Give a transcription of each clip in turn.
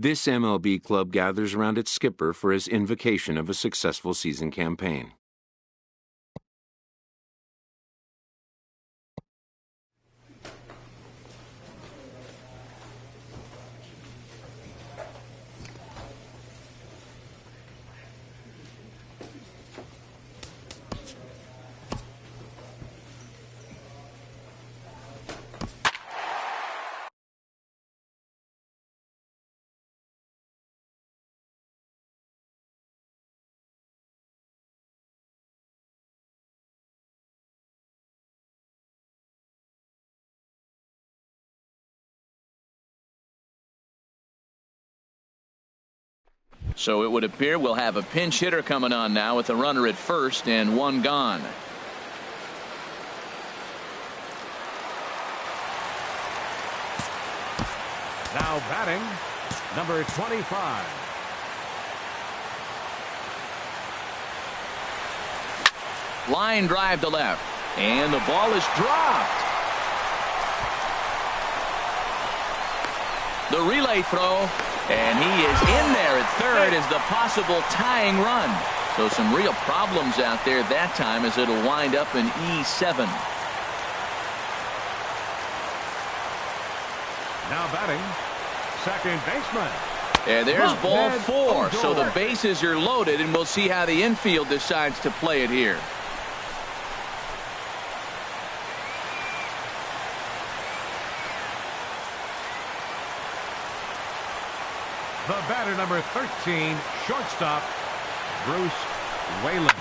This MLB club gathers around its skipper for his invocation of a successful season campaign. So it would appear we'll have a pinch hitter coming on now with a runner at first and one gone. Now batting, number 25. Line drive to left, and the ball is dropped. The relay throw, and he is in there at third as the possible tying run. So some real problems out there that time as it'll wind up in E7. Now batting, second baseman. And there's ball four. So the bases are loaded, and we'll see how the infield decides to play it here. The batter, number 13, shortstop, Bruce Whalen.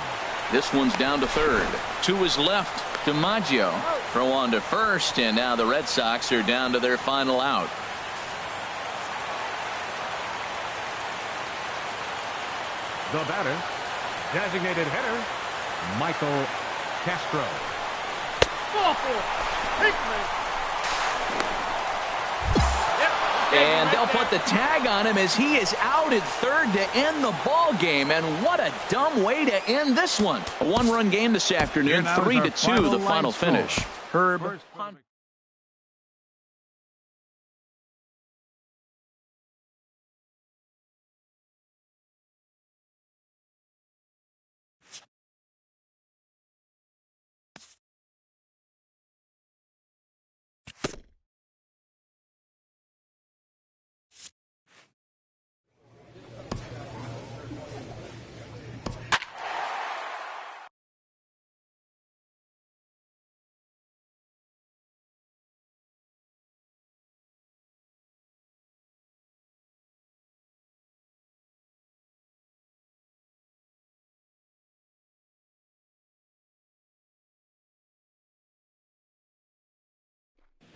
This one's down to third. To his left, DiMaggio. Throw on to first, and now the Red Sox are down to their final out. The batter, designated hitter, Michael Castro. And they'll put the tag on him as he is out at third to end the ball game. And what a dumb way to end this one. A one-run game this afternoon, 3-2 the final finish. Herb.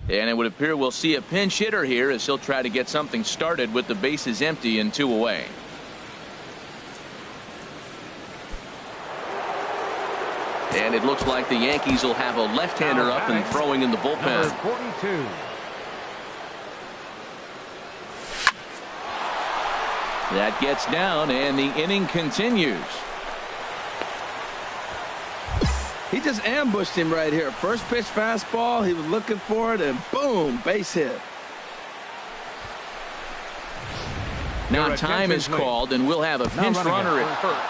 And it would appear we'll see a pinch hitter here as he'll try to get something started with the bases empty and two away. And it looks like the Yankees will have a left-hander up and throwing in the bullpen. Number 42. That gets down, and the inning continues. He just ambushed him right here. First pitch fastball, he was looking for it, and boom, base hit. Now time is called, and we'll have a pinch runner at first.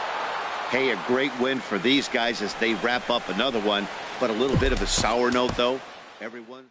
Hey, a great win for these guys as they wrap up another one, but a little bit of a sour note, though. Everyone.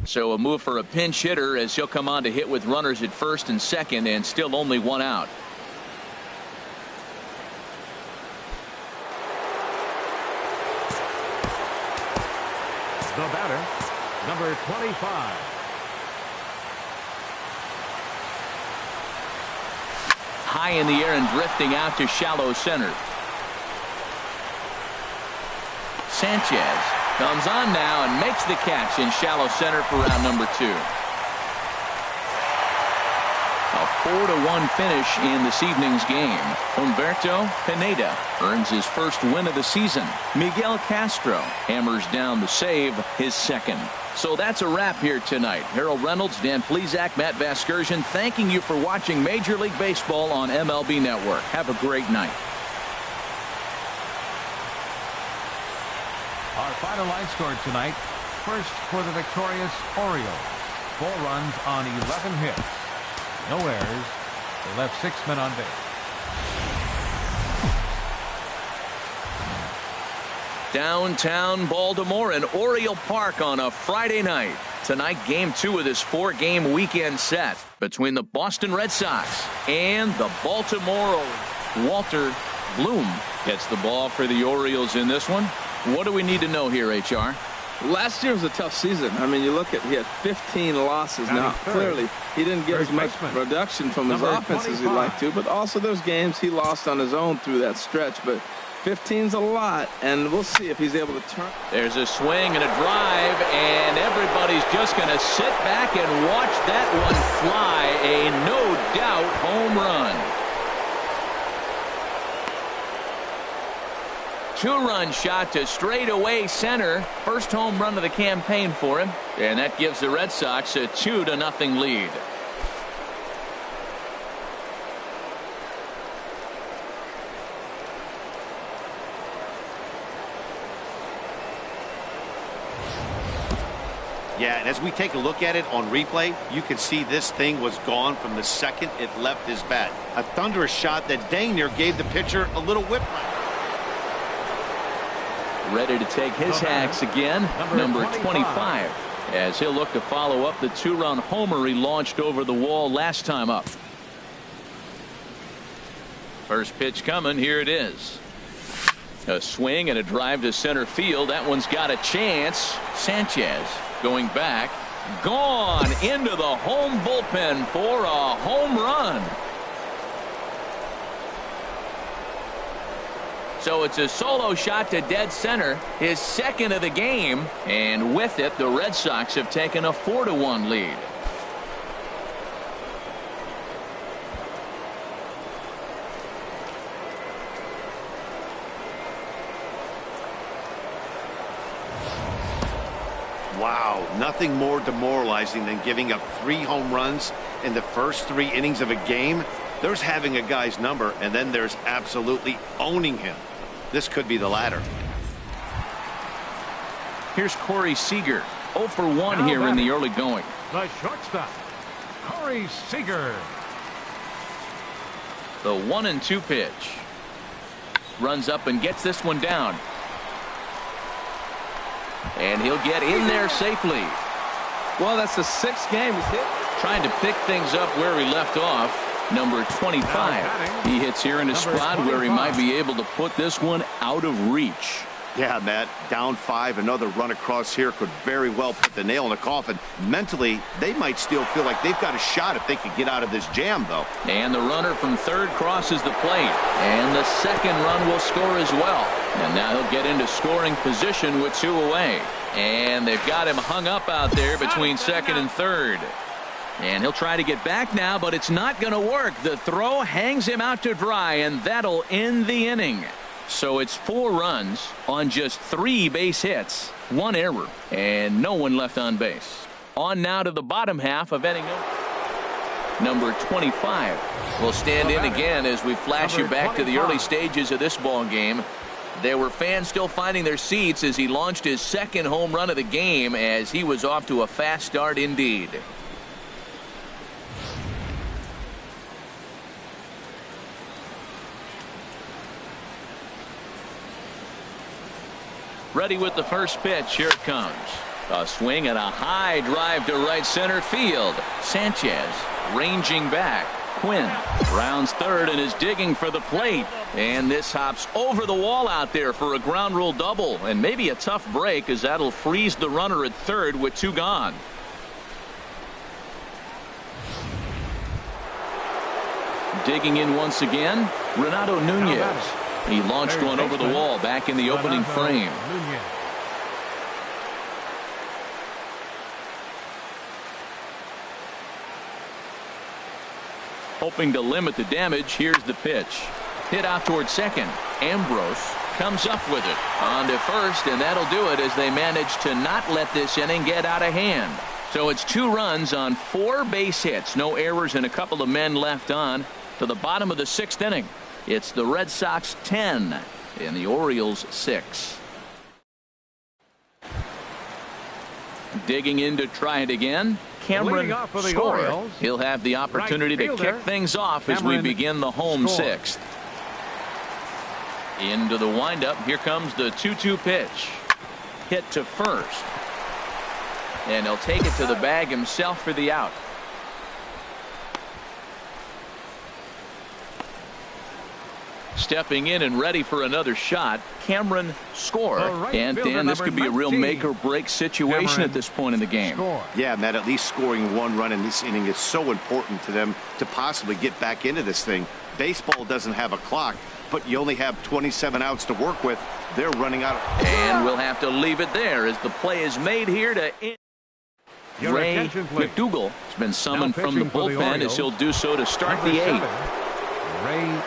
So a move for a pinch hitter as he'll come on to hit with runners at first and second and still only one out. The batter, number 25. High in the air and drifting out to shallow center. Sanchez comes on now and makes the catch in shallow center for round number 2. A 4-1 finish in this evening's game. Humberto Pineda earns his first win of the season. Miguel Castro hammers down the save, his second. So that's a wrap here tonight. Harold Reynolds, Dan Plesac, Matt Vasgersian, thanking you for watching Major League Baseball on MLB Network. Have a great night. Our final line scored tonight. First for the victorious Orioles. 4 runs on 11 hits. No errors. They left 6 men on base. Downtown Baltimore and Oriole Park on a Friday night. Tonight, game 2 of this 4-game weekend set between the Boston Red Sox and the Baltimore Orioles. Walter Bloom gets the ball for the Orioles in this one. What do we need to know here, HR? Last year was a tough season. I mean, you look at, he had 15 losses. Now, clearly, he didn't get as much production from his offense as he'd like to, but also those games he lost on his own through that stretch. But 15's a lot, and we'll see if he's able to turn. There's a swing and a drive, and everybody's just going to sit back and watch that one fly. A no-doubt home run. 2-run shot to straightaway center. First home run of the campaign for him, and that gives the Red Sox a 2-0 lead. Yeah, and as we take a look at it on replay, you can see this thing was gone from the second it left his bat. A thunderous shot that dang near gave the pitcher a little whiplash. Ready to take his hacks again, number 25, as he'll look to follow up the 2-run homer he launched over the wall last time up. First pitch coming, here it is. A swing and a drive to center field. That one's got a chance. Sanchez going back, gone into the home bullpen for a home run. So it's a solo shot to dead center, his second of the game, and with it the Red Sox have taken a 4-1 lead. Wow, nothing more demoralizing than giving up 3 home runs in the first 3 innings of a game. There's having a guy's number, and then there's absolutely owning him. This could be the latter. Here's Corey Seager, 0 for 1 here in the early going. The shortstop, Corey Seager. The 1-2 pitch. Runs up and gets this one down. And he'll get in there safely. Well, that's the 6th game he's hit. Trying to pick things up where he left off. Number 25. He hits here in a spot where he might be able to put this one out of reach. Yeah, Matt, down 5, another run across here could very well put the nail in the coffin. Mentally, they might still feel like they've got a shot if they could get out of this jam, though. And the runner from third crosses the plate. And the second run will score as well. And now he'll get into scoring position with 2 away. And they've got him hung up out there between second and third. And he'll try to get back now, but it's not going to work. The throw hangs him out to dry, and that'll end the inning. So it's 4 runs on just 3 base hits, 1 error, and no one left on base. On now to the bottom half of inning number 25 will stand in again as we flash you back to the early stages of this ball game. There were fans still finding their seats as he launched his second home run of the game, as he was off to a fast start indeed. Ready with the first pitch. Here it comes. A swing and a high drive to right center field. Sanchez ranging back. Quinn rounds third and is digging for the plate. And this hops over the wall out there for a ground rule double. And maybe a tough break, as that'll freeze the runner at third with 2 gone. Digging in once again, Renato Nunez. He launched one over the wall back in the opening frame. Hoping to limit the damage, here's the pitch. Hit out toward second. Ambrose comes up with it. On to first, and that'll do it as they manage to not let this inning get out of hand. So it's 2 runs on 4 base hits. No errors and a couple of men left on to the bottom of the 6th inning. It's the Red Sox 10 and the Orioles 6. Digging in to try it again. Cameron Score. He'll have the opportunity to kick things off as we begin the home 6th. Into the windup. Here comes the 2-2 pitch. Hit to first. And he'll take it to the bag himself for the out. Stepping in and ready for another shot, Cameron Score. And Dan, this could be a real make or break situation at this point in the game. Yeah, Matt, at least scoring 1 run in this inning is so important to them to possibly get back into this thing. Baseball doesn't have a clock, but you only have 27 outs to work with. They're running out. And we'll have to leave it there as the play is made here to end. Ray McDougal has been summoned from the bullpen as he'll do so to start the 8th. Ray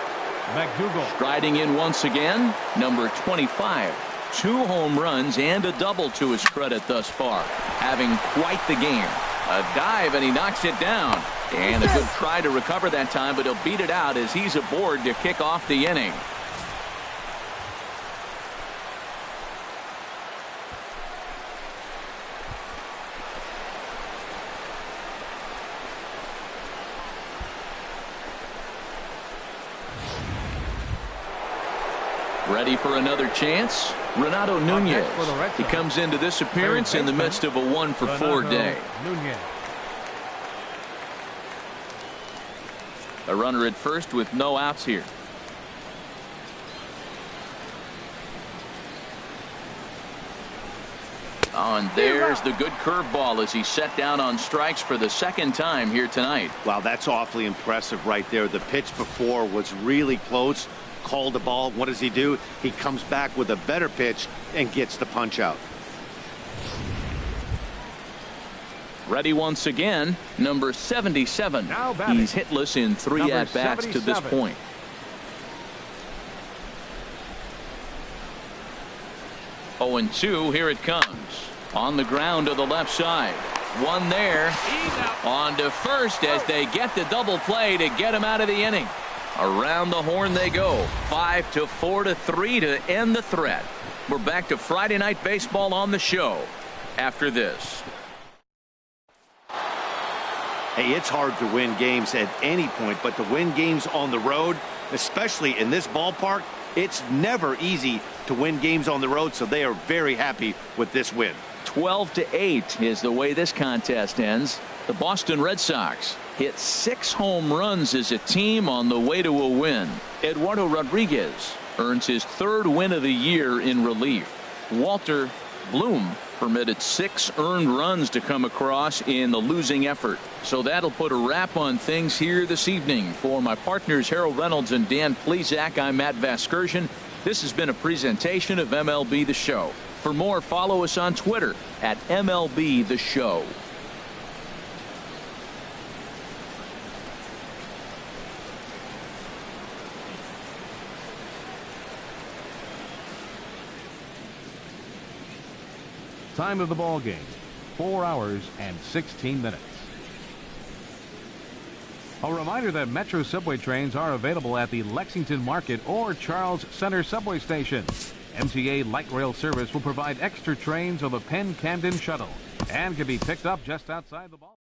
McDougal. Striding in once again, number 25. 2 home runs and a double to his credit thus far. Having quite the game. A dive and he knocks it down. And a good try to recover that time, but he'll beat it out as he's aboard to kick off the inning. Ready for another chance? Renato Nunez. He comes into this appearance in the midst of a 1-for-4 day. A runner at first with no outs here. Oh, and there's the good curveball as he set down on strikes for the 2nd time here tonight. Wow, that's awfully impressive right there. The pitch before was really close. Called the ball. What does he do? He comes back with a better pitch and gets the punch out. Ready once again, number 77. He's hitless in 3 at-bats to this point. Oh, and 2, here it comes. On the ground to the left side. One there. On to first as they get the double play to get him out of the inning. Around the horn they go. 5-4-3 to end the threat. We're back to Friday Night Baseball on the show after this. Hey, it's hard to win games at any point, but to win games on the road, especially in this ballpark, it's never easy to win games on the road, so they are very happy with this win. 12-8 is the way this contest ends. The Boston Red Sox hit 6 home runs as a team on the way to a win. Eduardo Rodriguez earns his 3rd win of the year in relief. Walter Bloom permitted 6 earned runs to come across in the losing effort. So that'll put a wrap on things here this evening. For my partners Harold Reynolds and Dan Plesac, I'm Matt Vasgersian. This has been a presentation of MLB The Show. For more, follow us on Twitter at MLB The Show. Time of the ball game, 4 hours and 16 minutes. A reminder that Metro subway trains are available at the Lexington Market or Charles Center subway station. MTA Light Rail service will provide extra trains on the Penn Camden shuttle and can be picked up just outside the ball.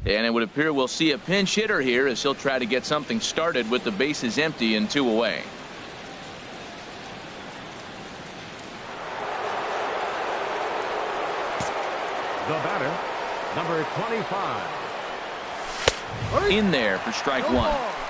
And it would appear we'll see a pinch hitter here as he'll try to get something started with the bases empty and 2 away. The batter, number 25. In there for strike 1.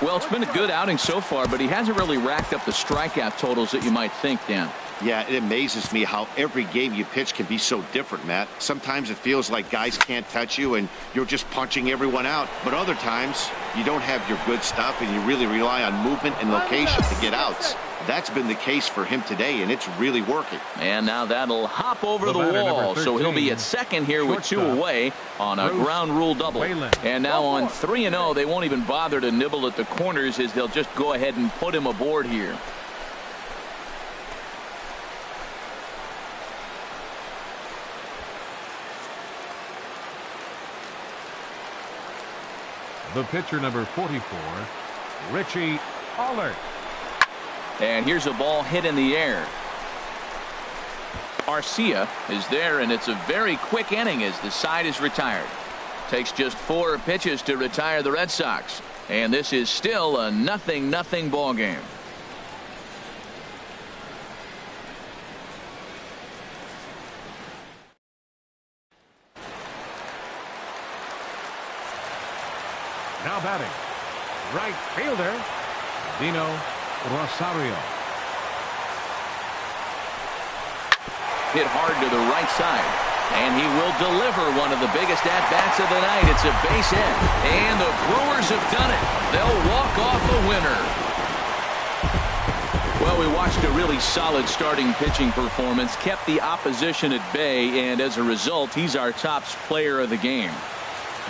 Well, it's been a good outing so far, but he hasn't really racked up the strikeout totals that you might think, Dan. Yeah, it amazes me how every game you pitch can be so different, Matt. Sometimes it feels like guys can't touch you and you're just punching everyone out. But other times, you don't have your good stuff and you really rely on movement and location to get outs. That's been the case for him today, and it's really working. And now that'll hop over the wall, so he'll be at second here with 2 away on a ground rule double. And now on 3-0, they won't even bother to nibble at the corners as they'll just go ahead and put him aboard here. The pitcher, number 44, Richie Allert. And here's a ball hit in the air. Arcia is there, and it's a very quick inning as the side is retired. Takes just 4 pitches to retire the Red Sox. And this is still a 0-0 ball game. Now batting, right fielder, Dino Rosario. Hit hard to the right side. And he will deliver one of the biggest at-bats of the night. It's a base hit. And the Brewers have done it. They'll walk off a winner. Well, we watched a really solid starting pitching performance. Kept the opposition at bay. And as a result, he's our top player of the game.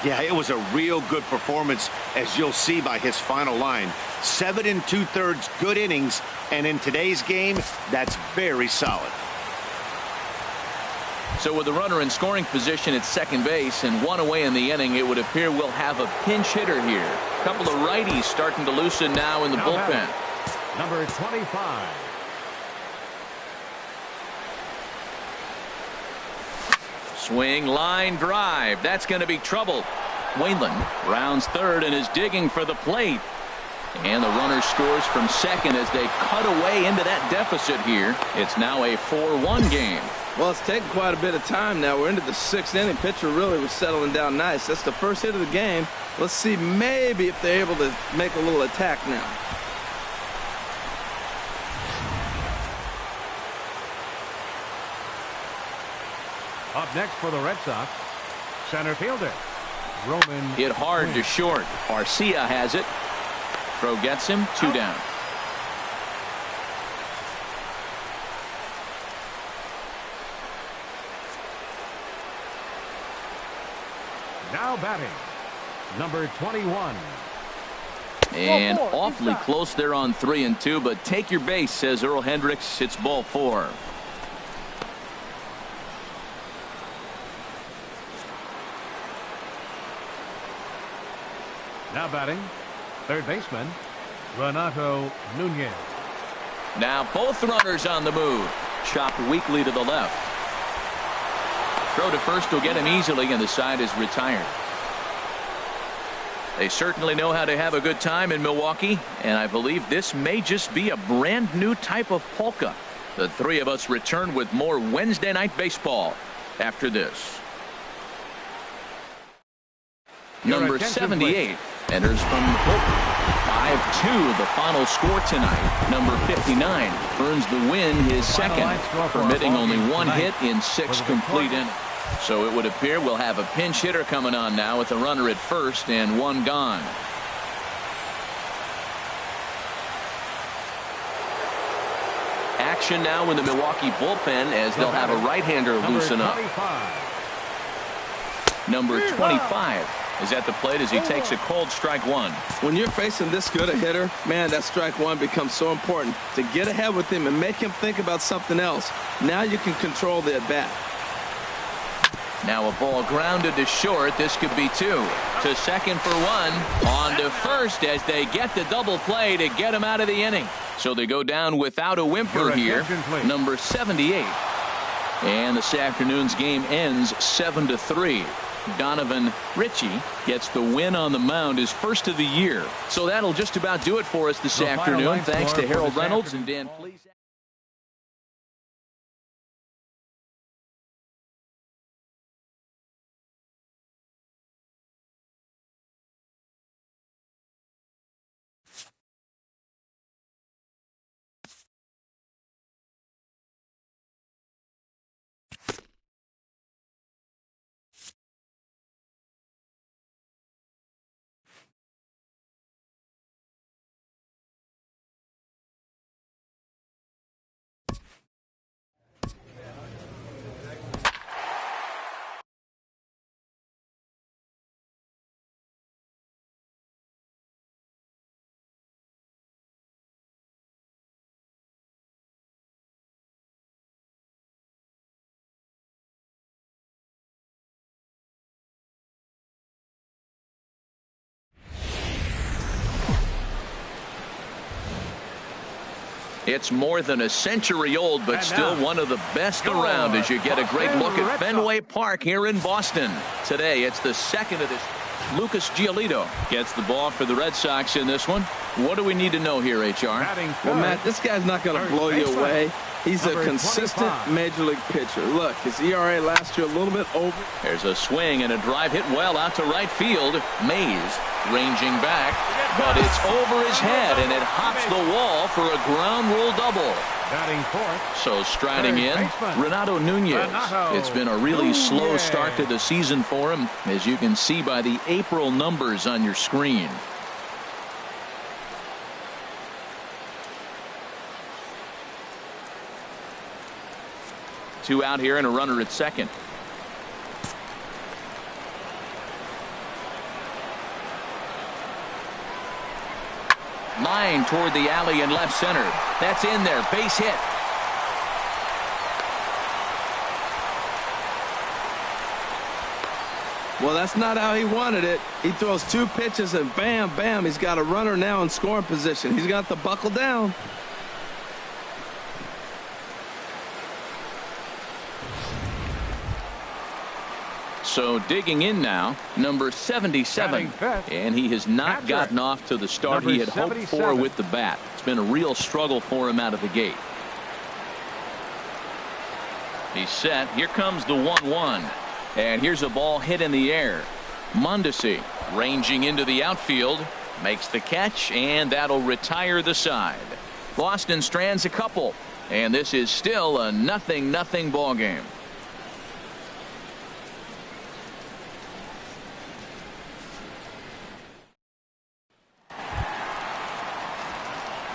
Yeah, it was a real good performance, as you'll see by his final line. 7 2/3 good innings, and in today's game, that's very solid. So with the runner in scoring position at second base and 1 away in the inning, it would appear we'll have a pinch hitter here. A couple of righties starting to loosen now in the bullpen. Number 25. Swing, line drive. That's going to be trouble. Whalen rounds third and is digging for the plate. And the runner scores from second as they cut away into that deficit here. It's now a 4-1 game. Well, it's taken quite a bit of time now. We're into the 6th inning. Pitcher really was settling down nice. That's the first hit of the game. Let's see maybe if they're able to make a little attack now. Up next for the Red Sox, center fielder, Roman. Hit hard to short. Arcia has it. Throw gets him. 2 down. Now batting, number 21. And awfully close there on 3-2, but take your base, says Earl Hendricks. It's ball 4. Now batting, third baseman, Renato Nunez. Now both runners on the move. Chopped weakly to the left. Throw to first will get him easily, and the side is retired. They certainly know how to have a good time in Milwaukee, and I believe this may just be a brand new type of polka. The 3 of us return with more Wednesday Night Baseball after this. Number 78 enters from Hope. 5-2 the final score tonight. Number 59 earns the win, his second, permitting only 1 hit in 6 complete innings. So it would appear we'll have a pinch hitter coming on now with a runner at first and 1 gone. Action now in the Milwaukee bullpen as they'll have a right-hander loosen up. Number 25 is at the plate as he takes a cold strike 1. When you're facing this good a hitter, man, that strike 1 becomes so important to get ahead with him and make him think about something else. Now you can control the at-bat. Now a ball grounded to short. This could be 2. To second for 1. On to first as they get the double play to get him out of the inning. So they go down without a whimper here. Number 78. And this afternoon's game ends 7-3. Donovan Ritchie gets the win on the mound, his first of the year. So that'll just about do it for us this afternoon. Thanks to Harold Reynolds and Dan Please. It's more than a century old, but still one of the best around as you get a great look at Fenway Park here in Boston. Today, it's the second of this. Lucas Giolito gets the ball for the Red Sox in this one. What do we need to know here, HR? Well, Matt, this guy's not going to blow you away. He's a consistent major league pitcher. Look, his ERA last year a little bit over. There's a swing and a drive hit well out to right field. Mays ranging back, but it's over his head, and it hops the wall for a ground rule double. So striding in, Renato Nunez. It's been a really slow start to the season for him, as you can see by the April numbers on your screen. Two out here and a runner at second. Line toward the alley in left center. That's in there. Base hit. Well, that's not how he wanted it. He throws two pitches and bam, bam, he's got a runner now in scoring position. He's got to buckle down. So digging in now, number 77, and he has not gotten off to the start he had hoped for with the bat. It's been a real struggle for him out of the gate. He's set. Here comes the 1-1, and here's a ball hit in the air. Mondesi ranging into the outfield, makes the catch, and that'll retire the side. Boston strands a couple, and this is still a 0-0 ball game.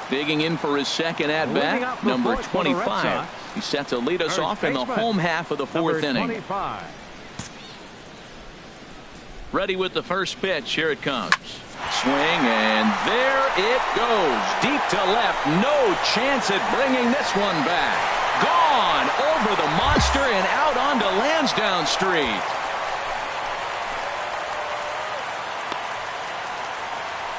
Digging in for his second at-bat, number 25. He's set to lead us off in the home half of the fourth inning. Ready with the first pitch. Here it comes. Swing, and there it goes. Deep to left. No chance at bringing this one back. Gone over the monster and out onto Lansdowne Street.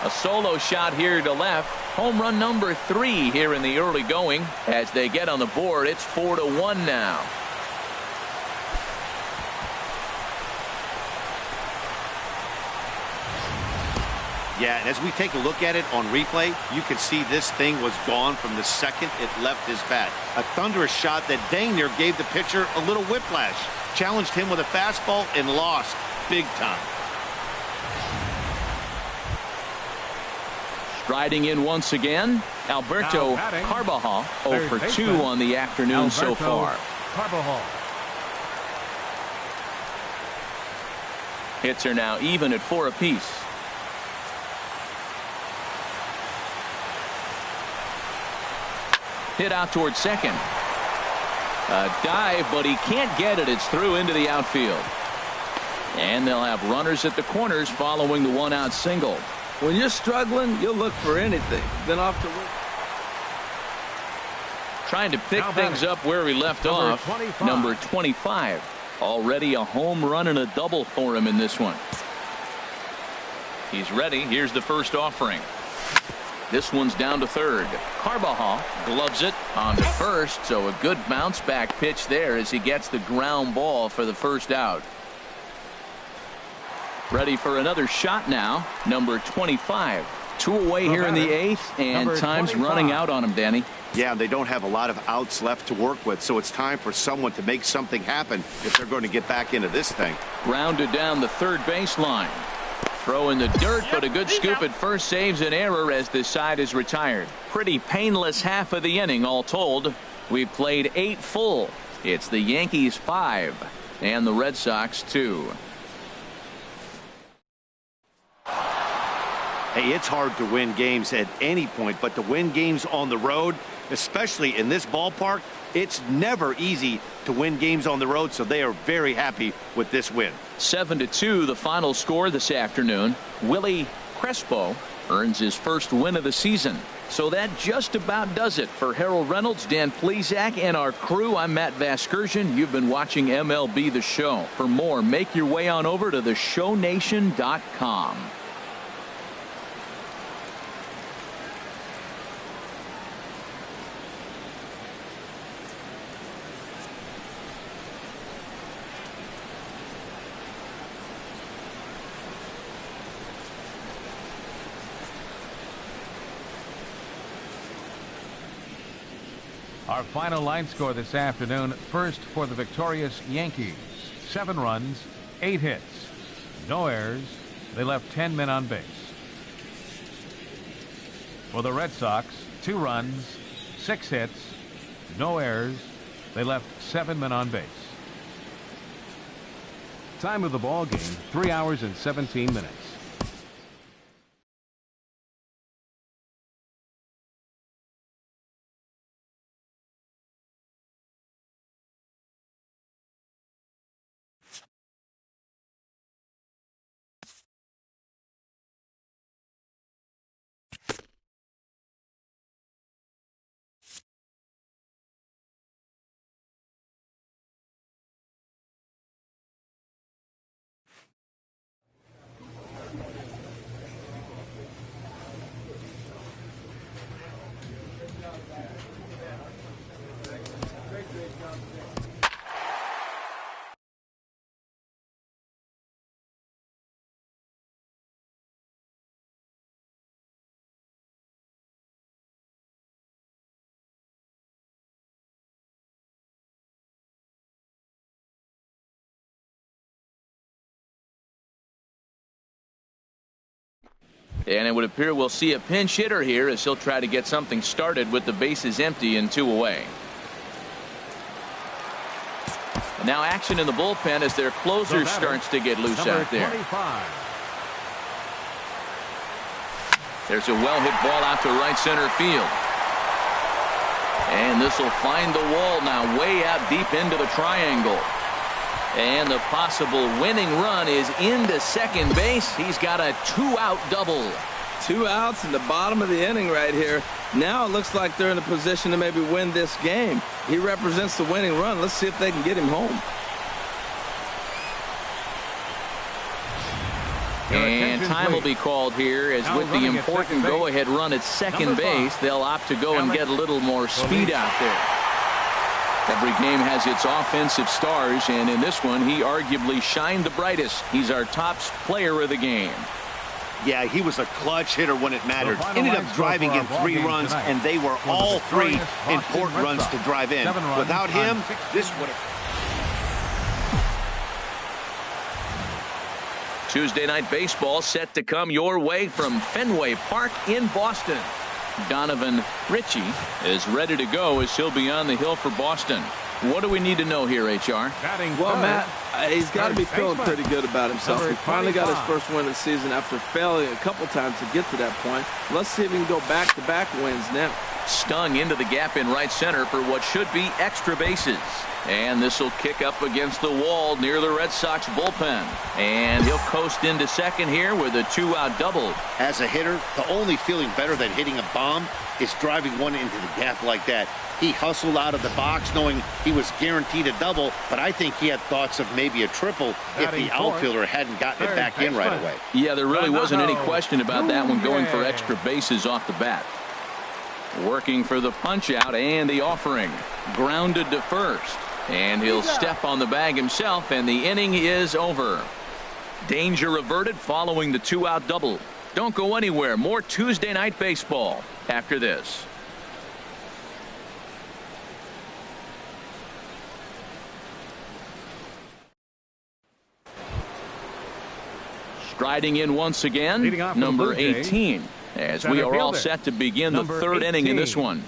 A solo shot here to left. Home run number 3 here in the early going. As they get on the board, it's 4-1 now. Yeah, and as we take a look at it on replay, you can see this thing was gone from the second it left his bat. A thunderous shot that dang near gave the pitcher a little whiplash. Challenged him with a fastball and lost big time. Striding in once again, Alberto Carbajal, 0 for 2 on the afternoon so far. Hits are now even at 4 apiece. Hit out towards second. A dive, but he can't get it. It's through into the outfield. And they'll have runners at the corners following the one-out single. When you're struggling, you'll look for anything. Then off to win. Trying to pick things up where he left off. Number 25. Already a home run and a double for him in this one. He's ready. Here's the first offering. This one's down to third. Carbajal gloves it on to first, so a good bounce back pitch there as he gets the ground ball for the first out. Ready for another shot now. Number 25. 2 away here in the 8th, and time's running out on him, Danny. Yeah, they don't have a lot of outs left to work with, so it's time for someone to make something happen if they're going to get back into this thing. Grounded down the third baseline. Throw in the dirt, but a good scoop at first saves an error as this side is retired. Pretty painless half of the inning, all told. We've played 8 full. It's the Yankees 5 and the Red Sox 2. Hey, it's hard to win games at any point, but to win games on the road, especially in this ballpark, it's never easy to win games on the road, so they are very happy with this win. 7-2 the final score this afternoon. Willie Crespo earns his first win of the season. So that just about does it for Harold Reynolds, Dan Plesac, and our crew. I'm Matt Vasgersian. You've been watching MLB The Show. For more, make your way on over to theshownation.com. Our final line score this afternoon. First for the victorious Yankees. 7 runs, 8 hits, no errors. They left 10 men on base. For the Red Sox, 2 runs, 6 hits, no errors. They left 7 men on base. Time of the ball game, 3 hours and 17 minutes. And it would appear we'll see a pinch hitter here as he'll try to get something started with the bases empty and 2 away. And now action in the bullpen as their closer starts to get loose out there. 25. There's a well-hit ball out to right center field. And this will find the wall now, way out deep into the triangle. And the possible winning run is into second base. He's got a 2-out double. 2 outs in the bottom of the inning right here. Now it looks like they're in a position to maybe win this game. He represents the winning run. Let's see if they can get him home. And time will be called here as with the important go-ahead run at second base, they'll opt to go and get a little more speed out there. Every game has its offensive stars, and in this one, he arguably shined the brightest. He's our top player of the game. Yeah, he was a clutch hitter when it mattered. Ended up driving in 3 runs, and they were all 3 important runs to drive in. Without him, this would have... Tuesday night baseball set to come your way from Fenway Park in Boston. Donovan Ritchie is ready to go as he'll be on the hill for Boston. What do we need to know here, HR? Well, Matt, he's got to be feeling pretty good about himself. He finally got his first win of the season after failing a couple times to get to that point. Let's see if he can go back-to-back wins now. Stung into the gap in right center for what should be extra bases. And this will kick up against the wall near the Red Sox bullpen. And he'll coast into second here with a 2-out double. As a hitter, the only feeling better than hitting a bomb is driving one into the gap like that. He hustled out of the box knowing he was guaranteed a double, but I think he had thoughts of maybe a triple if the outfielder hadn't gotten it back in right away. Yeah, there really wasn't any question about that one, going for extra bases off the bat. Working for the punch out and the offering. Grounded to first. And he'll step on the bag himself, and the inning is over. Danger averted following the 2-out double. Don't go anywhere. More Tuesday Night Baseball after this. Striding in once again, number 18, as we are all set to begin the third inning in this one.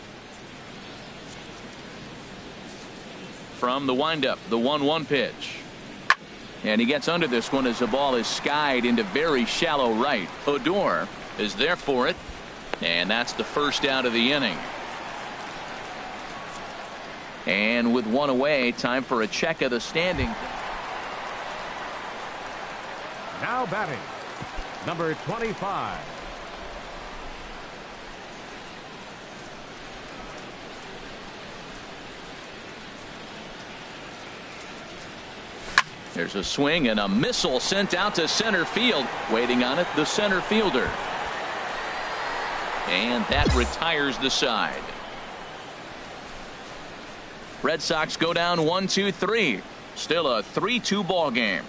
From the windup, the 1-1 pitch. And he gets under this one as the ball is skied into very shallow right. Odor is there for it. And that's the first out of the inning. And with one away, time for a check of the standing. Now batting, number 25. There's a swing and a missile sent out to center field. Waiting on it, the center fielder. And that retires the side. Red Sox go down 1-2-3. Still a 3-2 ball game.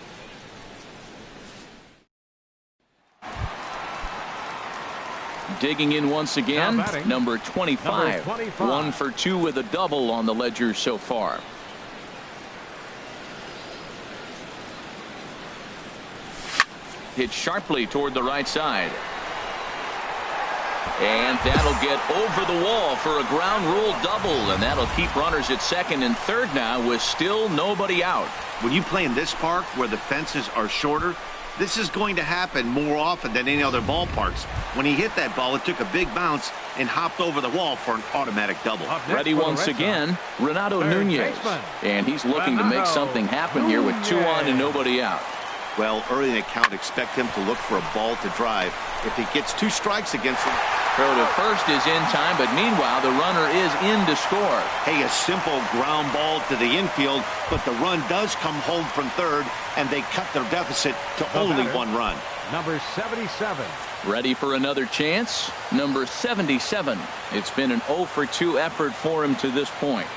Digging in once again, number 25. 1 for 2 with a double on the ledger so far. Hit sharply toward the right side. And that'll get over the wall for a ground rule double, and that'll keep runners at second and third now with still nobody out. When you play in this park where the fences are shorter, this is going to happen more often than any other ballparks. When he hit that ball, it took a big bounce and hopped over the wall for an automatic double. Ready once again, Renato Nunez. And he's looking to make something happen here with 2 on and nobody out. Well, early in the count, expect him to look for a ball to drive. If he gets 2 strikes against him. Throw to first is in time, but meanwhile, the runner is in to score. Hey, a simple ground ball to the infield, but the run does come home from third, and they cut their deficit to only 1 run. Number 77. Ready for another chance? Number 77. It's been an 0 for 2 effort for him to this point.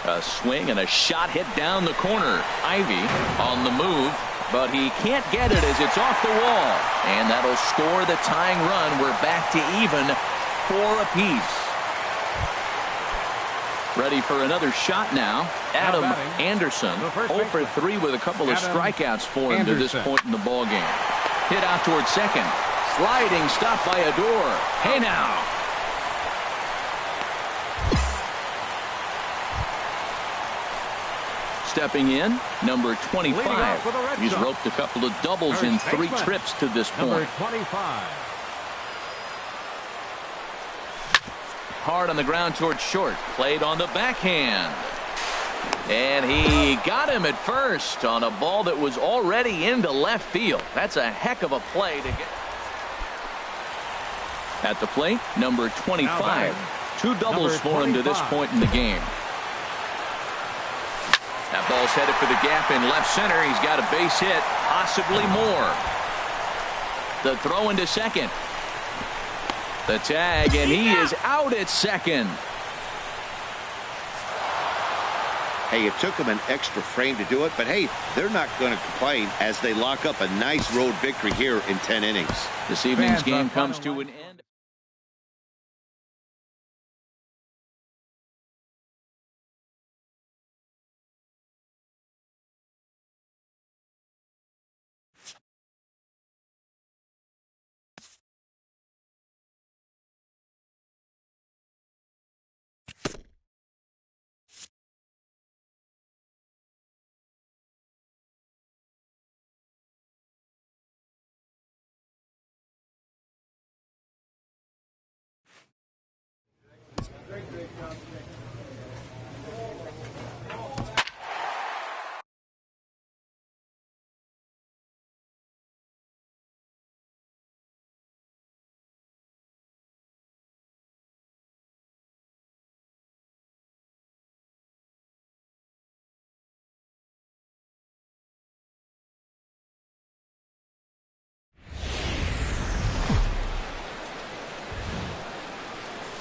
A swing and a shot hit down the corner. Ivy on the move, but he can't get it as it's off the wall. And that'll score the tying run. We're back to even 4 apiece. Ready for another shot now. Adam Anderson 0 for 3 with a couple of strikeouts for him to this point in the ball game. Hit out towards second. Sliding stop by Odor. Hey now. Stepping in, number 25. He's roped a couple of doubles in 3 trips to this point. Number 25. Hard on the ground towards short. Played on the backhand. And he got him at first on a ball that was already into left field. That's a heck of a play to get. At the plate, number 25. 2 doubles for him to this point in the game. That ball's headed for the gap in left center. He's got a base hit, possibly more. The throw into second. The tag, and he is out at second. Hey, it took him an extra frame to do it, but hey, they're not going to complain as they lock up a nice road victory here in 10 innings. This evening's game comes to an end.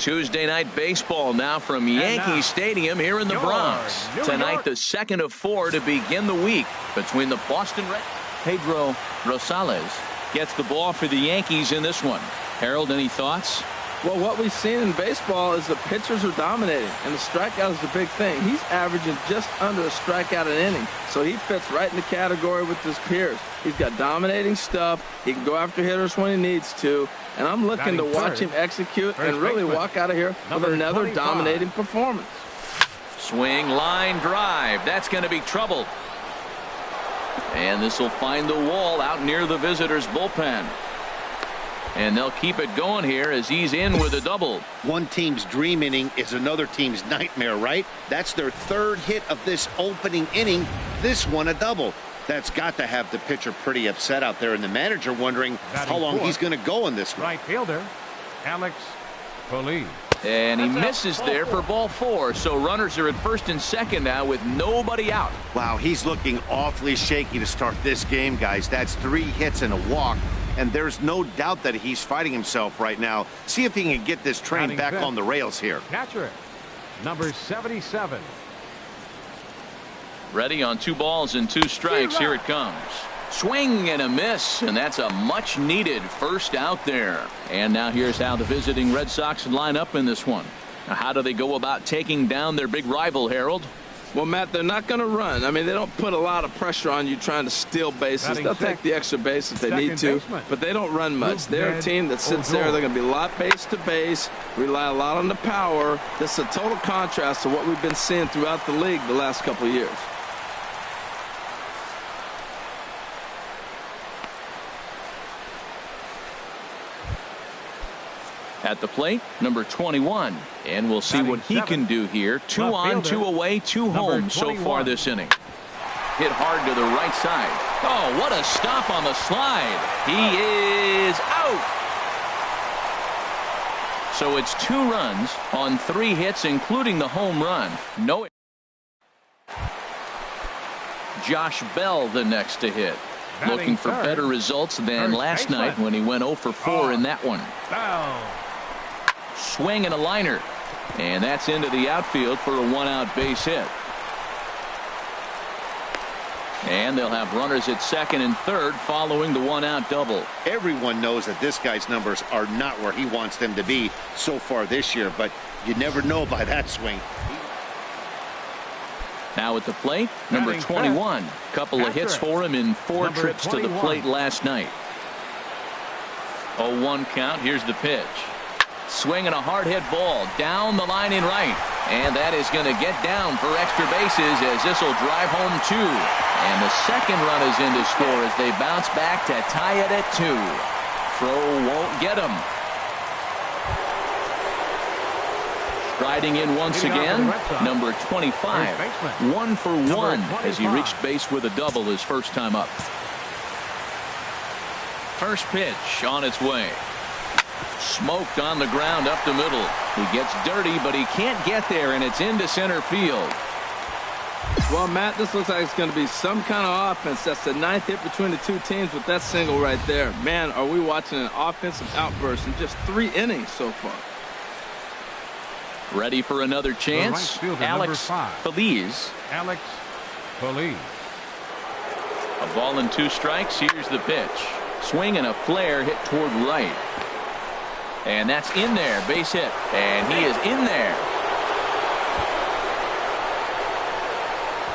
Tuesday night baseball now from Yankee Stadium here in the Bronx. Tonight, the second of 4 to begin the week between the Boston Red. Pedro Rosales gets the ball for the Yankees in this one. Harold, any thoughts? Well, what we've seen in baseball is the pitchers are dominating, and the strikeout is the big thing. He's averaging just under a strikeout an inning, so he fits right in the category with his peers. He's got dominating stuff. He can go after hitters when he needs to, and I'm looking to watch him execute and really walk out of here with another dominating performance. Swing, line drive. That's going to be trouble. And this will find the wall out near the visitors' bullpen. And they'll keep it going here as he's in with a double. One team's dream inning is another team's nightmare, right? That's their third hit of this opening inning. This one a double. That's got to have the pitcher pretty upset out there, and the manager wondering how long he's going to go in this one. Right fielder, Alex Police. And he misses there for ball 4. So runners are at first and second now with nobody out. Wow, he's looking awfully shaky to start this game, guys. That's 3 hits and a walk. And there's no doubt that he's fighting himself right now. See if he can get this train back on the rails here. Catcher, number 77. Ready on 2 balls and 2 strikes. Here it comes. Swing and a miss, and that's a much needed first out there. And now here's how the visiting Red Sox line up in this one. Now, how do they go about taking down their big rival, Harold? Well, Matt, they're not going to run. I mean, they don't put a lot of pressure on you trying to steal bases. They'll take the extra base if they need to, but they don't run much. They're a team that sits there. They're going to be a lot base to base, rely a lot on the power. This is a total contrast to what we've been seeing throughout the league the last couple of years. At the plate, number 21. And we'll see what he can do here. 2 on, 2 away, 2 home so far this inning. Hit hard to the right side. Oh, what a stop on the slide. He is out. So it's 2 runs on 3 hits, including the home run. No. Josh Bell the next to hit. Looking for better results than last night when he went 0 for 4 in that one. Swing and a liner, and that's into the outfield for a 1-out base hit. And they'll have runners at second and third following the 1-out double. Everyone knows that this guy's numbers are not where he wants them to be so far this year, but you never know by that swing. Now at the plate, number 21. Couple of hits for him in 4 trips to the plate last night. 0-1 count. Here's the pitch. Swinging a hard hit ball down the line in right. And that is going to get down for extra bases as this will drive home 2. And the second run is in to score as they bounce back to tie it at 2. Throw won't get him. Striding in once again, number 25. 1 for 1 as he reached base with a double his first time up. First pitch on its way. Smoked on the ground up the middle. He gets dirty, but he can't get there, and it's into center field. Well, Matt, this looks like it's going to be some kind of offense. That's the 9th hit between the 2 teams with that single right there. Man, are we watching an offensive outburst in just 3 innings so far. Ready for another chance. Alex Feliz. Alex Police. A ball and 2 strikes. Here's the pitch. Swing and a flare hit toward right. And that's in there. Base hit. And he is in there.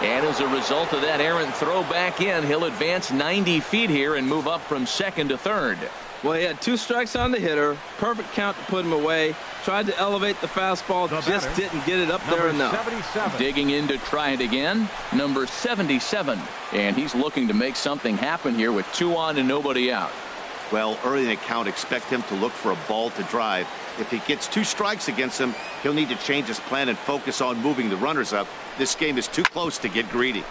And as a result of that errant throw back in, he'll advance 90 feet here and move up from second to third. Well, he had 2 strikes on the hitter. Perfect count to put him away. Tried to elevate the fastball. Just didn't get it up there enough. 77. Digging in to try it again. Number 77. And he's looking to make something happen here with 2 on and nobody out. Well, early in the count, expect him to look for a ball to drive. If he gets 2 strikes against him, he'll need to change his plan and focus on moving the runners up. This game is too close to get greedy.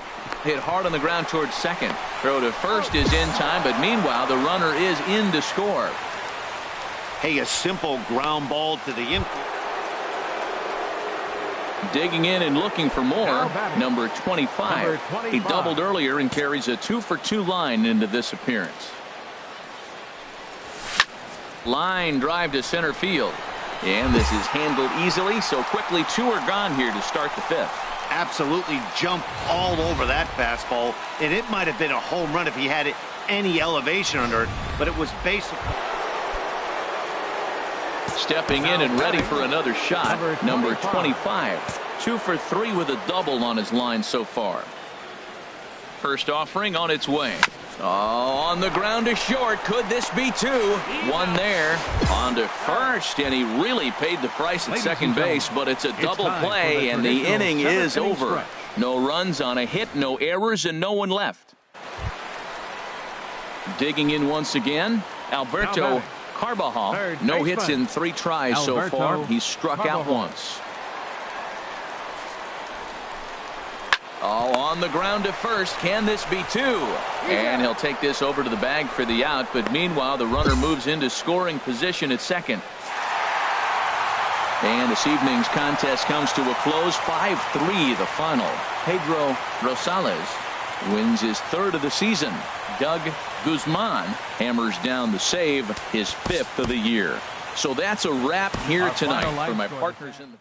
Hit hard on the ground towards second. Throw to first is in time, but meanwhile the runner is in to score. Hey, a simple ground ball to the infield. Digging in and looking for more. Number 25. He doubled earlier and carries a 2 for 2 line into this appearance. Line drive to center field. And this is handled easily, so quickly 2 are gone here to start the 5th. Absolutely jumped all over that fastball, and it might have been a home run if he had any elevation under it, but it was basically... Stepping in and ready for another shot, number 25. 2 for 3 with a double on his line so far. First offering on its way. Oh, on the ground to short. Could this be 2? 1 there. On to first, and he really paid the price at second base, but it's a double play, and the inning is over. No runs on a hit, no errors, and no one left. Digging in once again, Alberto Carbajal. No hits in 3 tries so far. He's struck out once. Oh, on the ground to first. Can this be 2? And he'll take this over to the bag for the out, but meanwhile the runner moves into scoring position at second. And this evening's contest comes to a close. 5-3 the final. Pedro Rosales wins his 3rd of the season. Doug Guzman hammers down the save, his 5th of the year. So that's a wrap here tonight for my partners in the...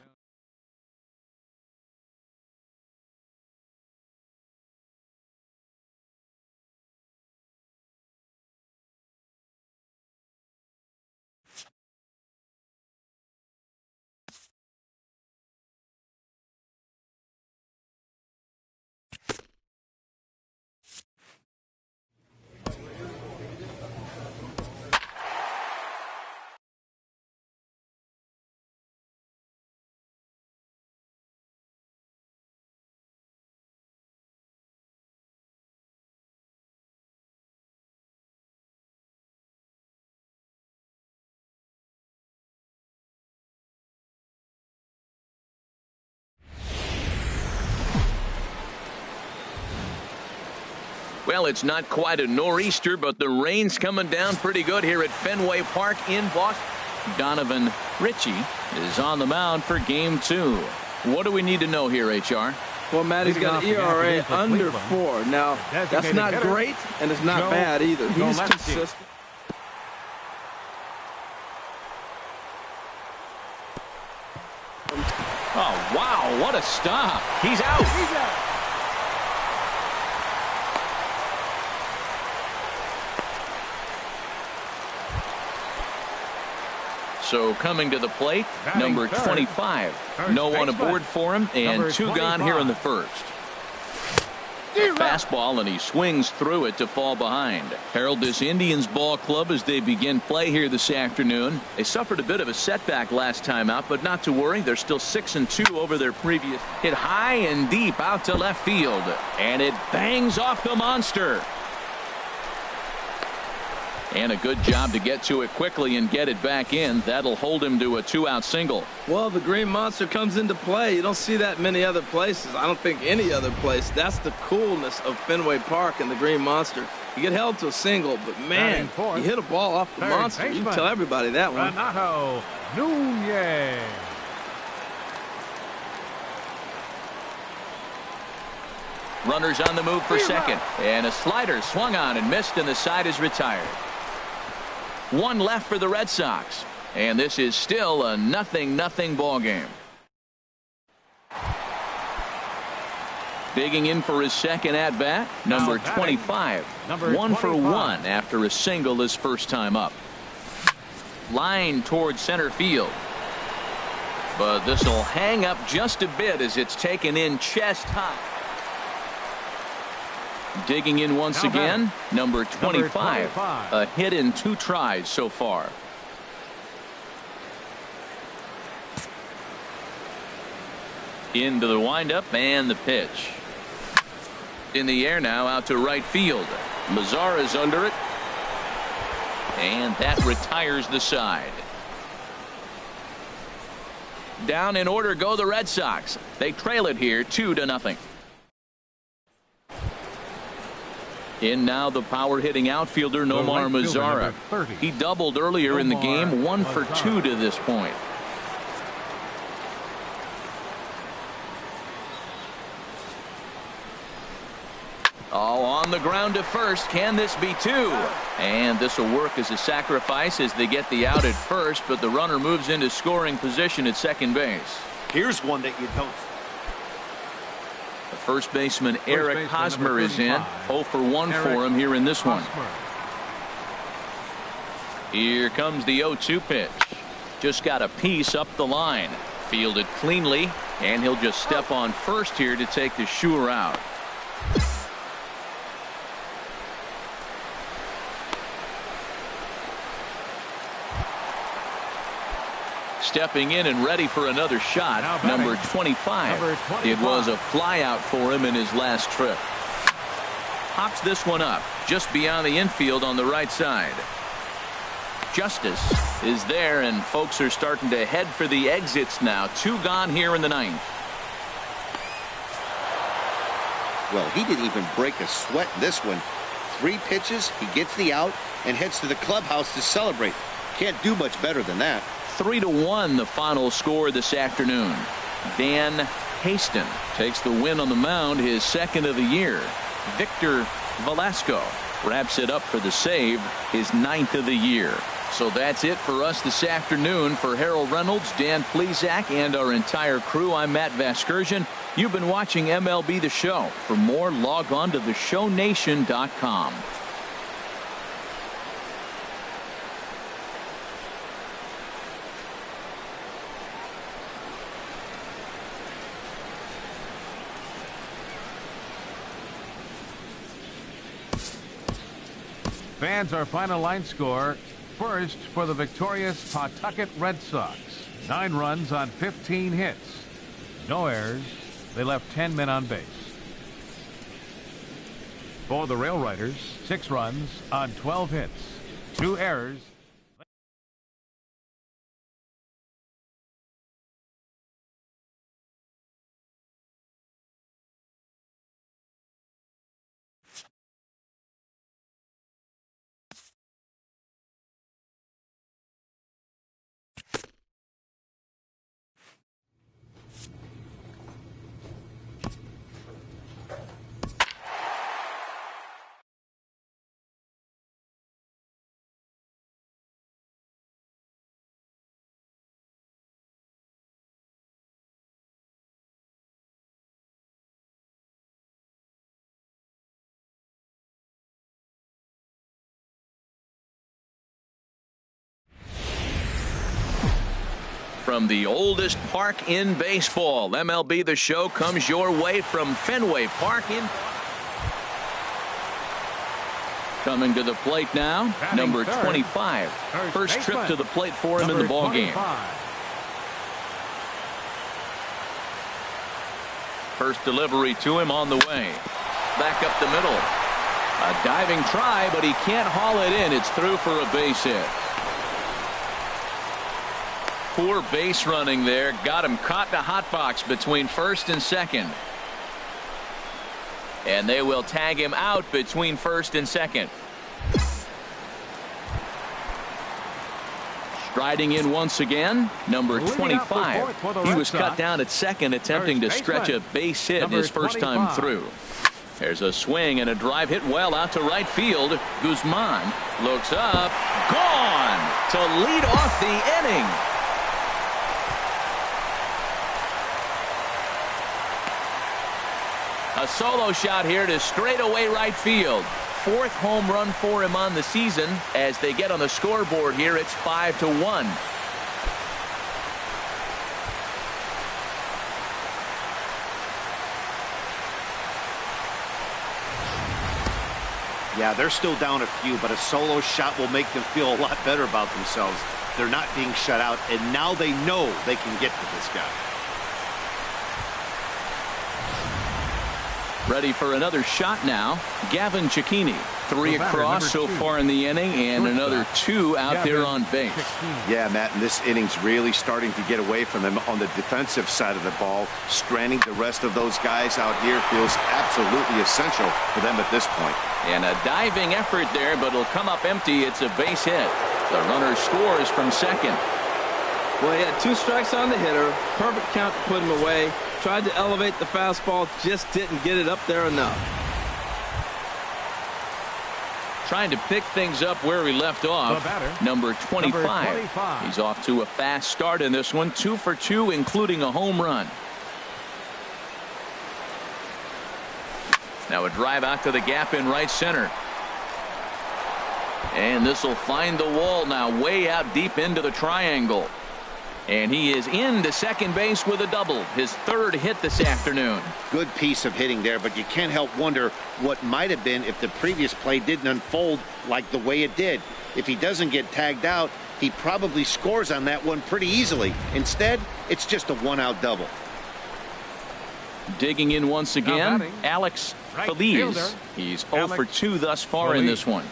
Well, it's not quite a nor'easter, but the rain's coming down pretty good here at Fenway Park in Boston. Donovan Ritchie is on the mound for game 2. What do we need to know here, HR? Well, Matt, he's got an ERA under 4. Now, that's not great, and it's not bad either. He's consistent. Oh, wow, what a stop. He's out. He's out. So coming to the plate, number 25. No one aboard for him, and 2 gone here in the 1st. Fastball, and he swings through it to fall behind. Herald this Indians ball club as they begin play here this afternoon. They suffered a bit of a setback last time out, but not to worry. They're still 6-2 over their previous. Hit high and deep out to left field, and it bangs off the monster. And a good job to get to it quickly and get it back in. That'll hold him to a 2-out single. Well, the Green Monster comes into play. You don't see that many other places. I don't think any other place. That's the coolness of Fenway Park and the Green Monster. You get held to a single, but man, you hit a ball off the monster. You can tell everybody that one. Renato Nunez. Runners on the move for second. And a slider swung on and missed, and the side is retired. 1 left for the Red Sox, and this is still a 0-0 ball game. Digging in for his second at bat, number 25. 1 for 1 after a single his first time up. Line towards center field, but this will hang up just a bit as it's taken in chest high. Digging in once again, number 25. A hit in 2 tries so far. Into the windup and the pitch. In the air now, out to right field. Mazara's under it, and that retires the side. Down in order go the Red Sox. They trail it here 2-0. In now the power hitting outfielder Nomar Mazara. He doubled earlier in the game, 1 for 2 to this point. Oh, On the ground to first. Can this be two? And this will work as a sacrifice as they get the out at first, but the runner moves into scoring position at second base. Here's one that you don't. The first baseman, Eric Hosmer, is in. 0 for 1 for him here in this one. Here comes the 0-2 pitch. Just got a piece up the line. Fielded cleanly, and he'll just step on first here to take the Shure out. Stepping in and ready for another shot, number 25. It was a flyout for him in his last trip. Pops this one up just beyond the infield on the right side. Justice is there, and folks are starting to head for the exits now. 2 gone here in the 9th. Well, he didn't even break a sweat in this one. 3 pitches, he gets the out and heads to the clubhouse to celebrate. Can't do much better than that. 3-1 the final score this afternoon. Dan Haston takes the win on the mound, his 2nd of the year. Victor Velasco wraps it up for the save, his 9th of the year. So that's it for us this afternoon. For Harold Reynolds, Dan Plesac, and our entire crew, I'm Matt Vasgersian. You've been watching MLB The Show. For more, log on to theshownation.com. Fans, our final line score. First for the victorious Pawtucket Red Sox. 9 runs on 15 hits. No errors. They left 10 men on base. For the Rail Riders, 6 runs on 12 hits. 2 errors. From the oldest park in baseball, MLB The Show comes your way from Fenway Park in. Coming to the plate now, number 25. First trip to the plate for him in the ball game. First delivery to him on the way. Back up the middle. A diving try, but he can't haul it in. It's through for a base hit. Poor base running there. Got him caught in a hot box between first and second. And they will tag him out between first and second. Striding in once again, number 25. He was cut down at second, attempting to stretch a base hit his first time through. There's a swing and a drive hit well out to right field. Guzman looks up. Gone to lead off the inning. A solo shot here to straightaway right field. 4th home run for him on the season. As they get on the scoreboard here, it's 5-1. Yeah, they're still down a few, but a solo shot will make them feel a lot better about themselves. They're not being shut out, and now they know they can get to this guy. Ready for another shot now. Gavin Cecchini. 3 across so far in the inning, and another 2 out there on base. Yeah, Matt, and this inning's really starting to get away from them on the defensive side of the ball. Stranding the rest of those guys out here feels absolutely essential for them at this point. And a diving effort there, but it'll come up empty. It's a base hit. The runner scores from second. Well, he had 2 strikes on the hitter. Perfect count to put him away. Tried to elevate the fastball, just didn't get it up there enough. Trying to pick things up where he left off. Number 25. He's off to a fast start in this one. 2 for 2, including a home run. Now a drive out to the gap in right center. And this will find the wall now, way out deep into the triangle. And he is into second base with a double, his third hit this afternoon. Good piece of hitting there, but you can't help wonder what might have been if the previous play didn't unfold like the way it did. If he doesn't get tagged out, he probably scores on that one pretty easily. Instead, it's just a one-out double. Digging in once again, Alex Feliz. He's 0 for 2 thus far in this one.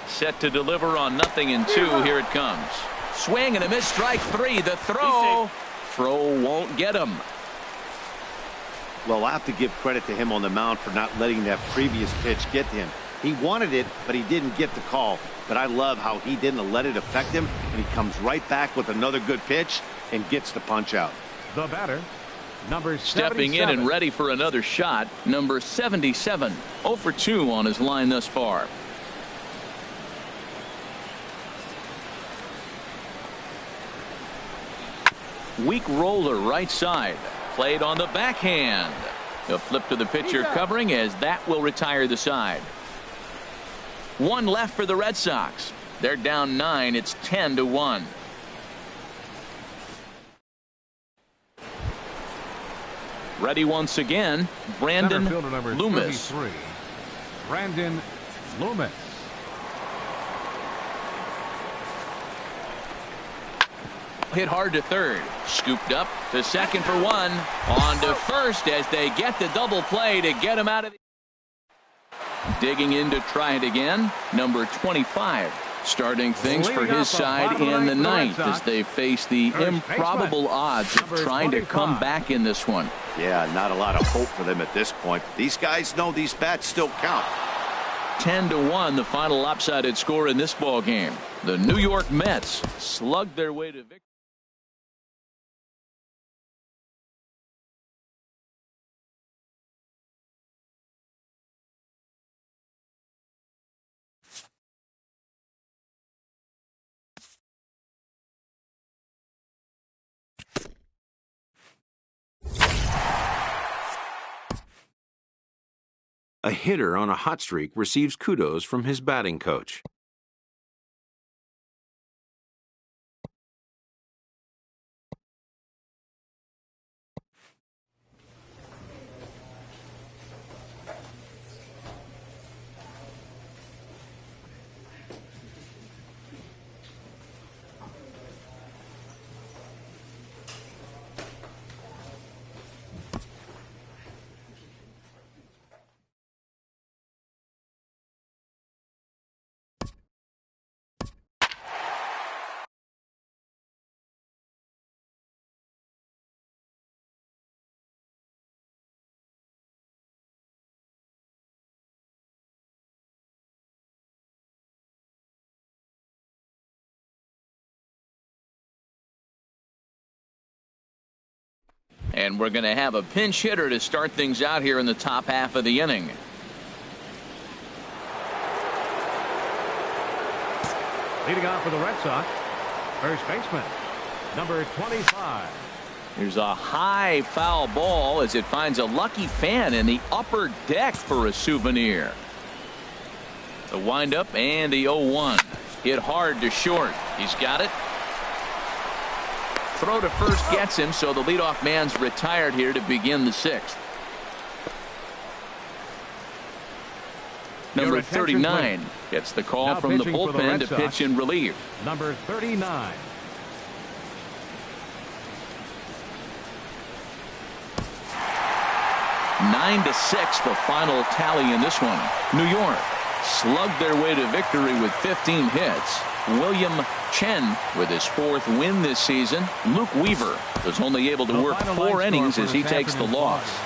Set to deliver on 0-2. Here it comes. Swing and a miss, strike 3. The throw won't get him. Well, I'll have to give credit to him on the mound for not letting that previous pitch get to him. He wanted it, but he didn't get the call. But I love how he didn't let it affect him, and he comes right back with another good pitch and gets the punch out. The batter, number 77. Stepping in and ready for another shot, number 77. 0 for 2 on his line thus far. Weak roller right side. Played on the backhand. A flip to the pitcher covering, as that will retire the side. 1 left for the Red Sox. They're down 9. It's 10-1. Ready once again, Brandon Loomis. Brandon Loomis. Hit hard to third. Scooped up to second for 1. On to first as they get the double play to get him out of the... Digging in to try it again, number 25. Starting things for his side in the 9th as they face the improbable odds of trying to come back in this one. Yeah, not a lot of hope for them at this point. These guys know these bats still count. 10-1, the final lopsided score in this ball game. The New York Mets slugged their way to victory. A hitter on a hot streak receives kudos from his batting coach. And we're going to have a pinch hitter to start things out here in the top half of the inning. Leading off for the Red Sox, first baseman, number 25. Here's a high foul ball as it finds a lucky fan in the upper deck for a souvenir. The windup and the 0-1. Hit hard to short. He's got it. Throw to first gets him, so the leadoff man's retired here to begin the 6th. Number 39 gets the call from the bullpen to pitch in relief. Number 39. Nine to 6, the final tally in this one. New York slugged their way to victory with 15 hits. William Chen with his 4th win this season. Luke Weaver was only able to work 4 innings as he takes the loss.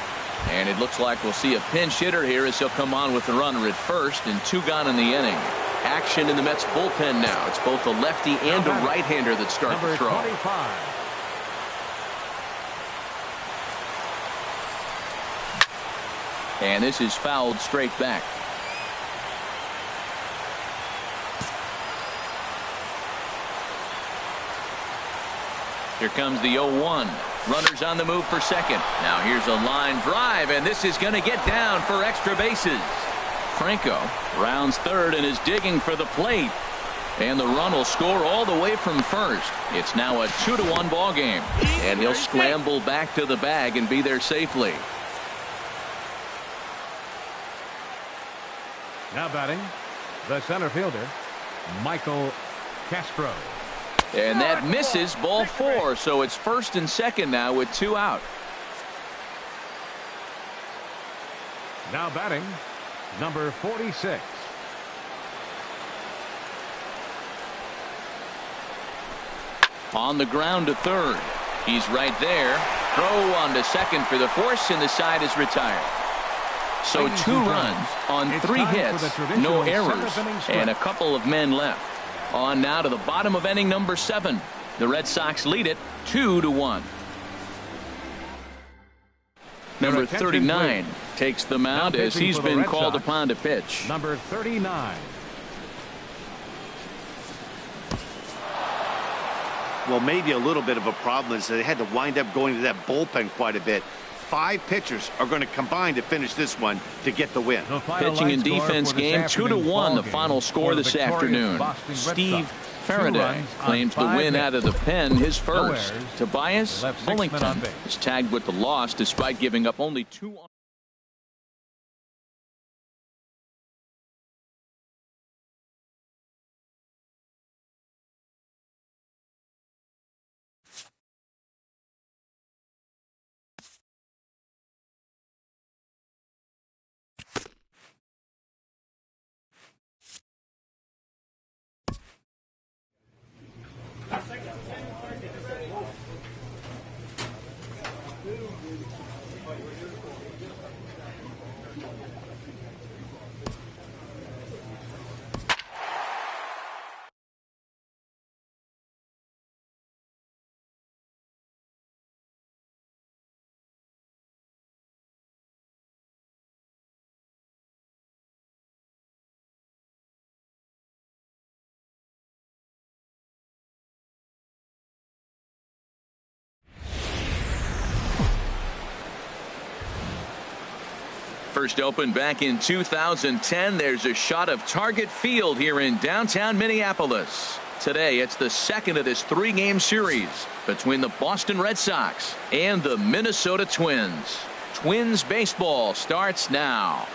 And it looks like we'll see a pinch hitter here as he'll come on with the runner at first, and 2 gone in the inning. Action in the Mets bullpen now. It's both a lefty and a right-hander that start to throw. 25. And this is fouled straight back. Here comes the 0-1. Runners on the move for second. Now here's a line drive, and this is going to get down for extra bases. Franco rounds third and is digging for the plate. And the run will score all the way from first. It's now a 2-1 ball game. And he'll scramble back to the bag and be there safely. Now batting, the center fielder, Michael Castro. And that misses, ball 4. So it's first and second now with 2 out. Now batting, number 46. On the ground to third. He's right there. Throw on to second for the force, and the side is retired. So 2 runs on 3 hits, no errors, and a couple of men left. On now to the bottom of inning number 7. The Red Sox lead it 2-1. Number 39 takes the mound as he's been called upon to pitch. Number 39. Well, maybe a little bit of a problem is that they had to wind up going to that bullpen quite a bit. 5 pitchers are going to combine to finish this one to get the win. Pitching and defense game 2-1 the final score this afternoon. Steve Faraday claims the win out of the pen, his first. Tobias Bullington is tagged with the loss despite giving up only 2. First opened back in 2010. There's a shot of Target Field here in downtown Minneapolis. Today it's the second of this 3-game series between the Boston Red Sox and the Minnesota Twins. Twins baseball starts now.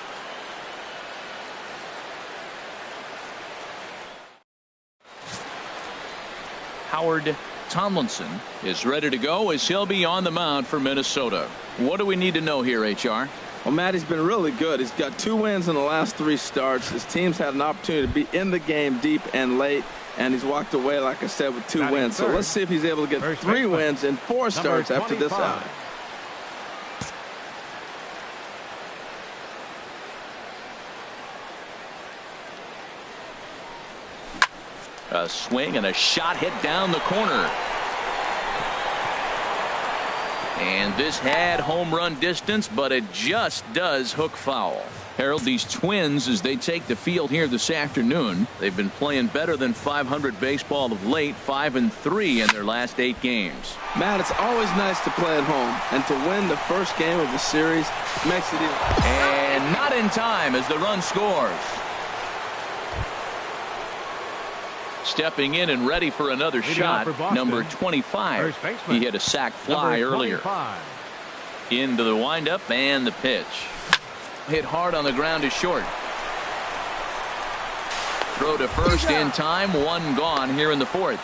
Howard Tomlinson is ready to go as he'll be on the mound for Minnesota. What do we need to know here, HR? Well, Matty's been really good. He's got 2 wins in the last 3 starts. His team's had an opportunity to be in the game deep and late, and he's walked away, like I said, with 2 wins. So let's see if he's able to get 3 wins in 4 starts after this outing. A swing and a shot hit down the corner. And this had home run distance, but it just does hook foul. Harold, these Twins, as they take the field here this afternoon, they've been playing better than 500 baseball of late, 5-3 in their last 8 games. Matt, it's always nice to play at home, and to win the first game of the series makes it even. And not in time as the run scores. Stepping in and ready for another shot, number 25. He hit a sac fly earlier. Into the windup and the pitch. Hit hard on the ground to short. Throw to first in time. 1 gone here in the 4th.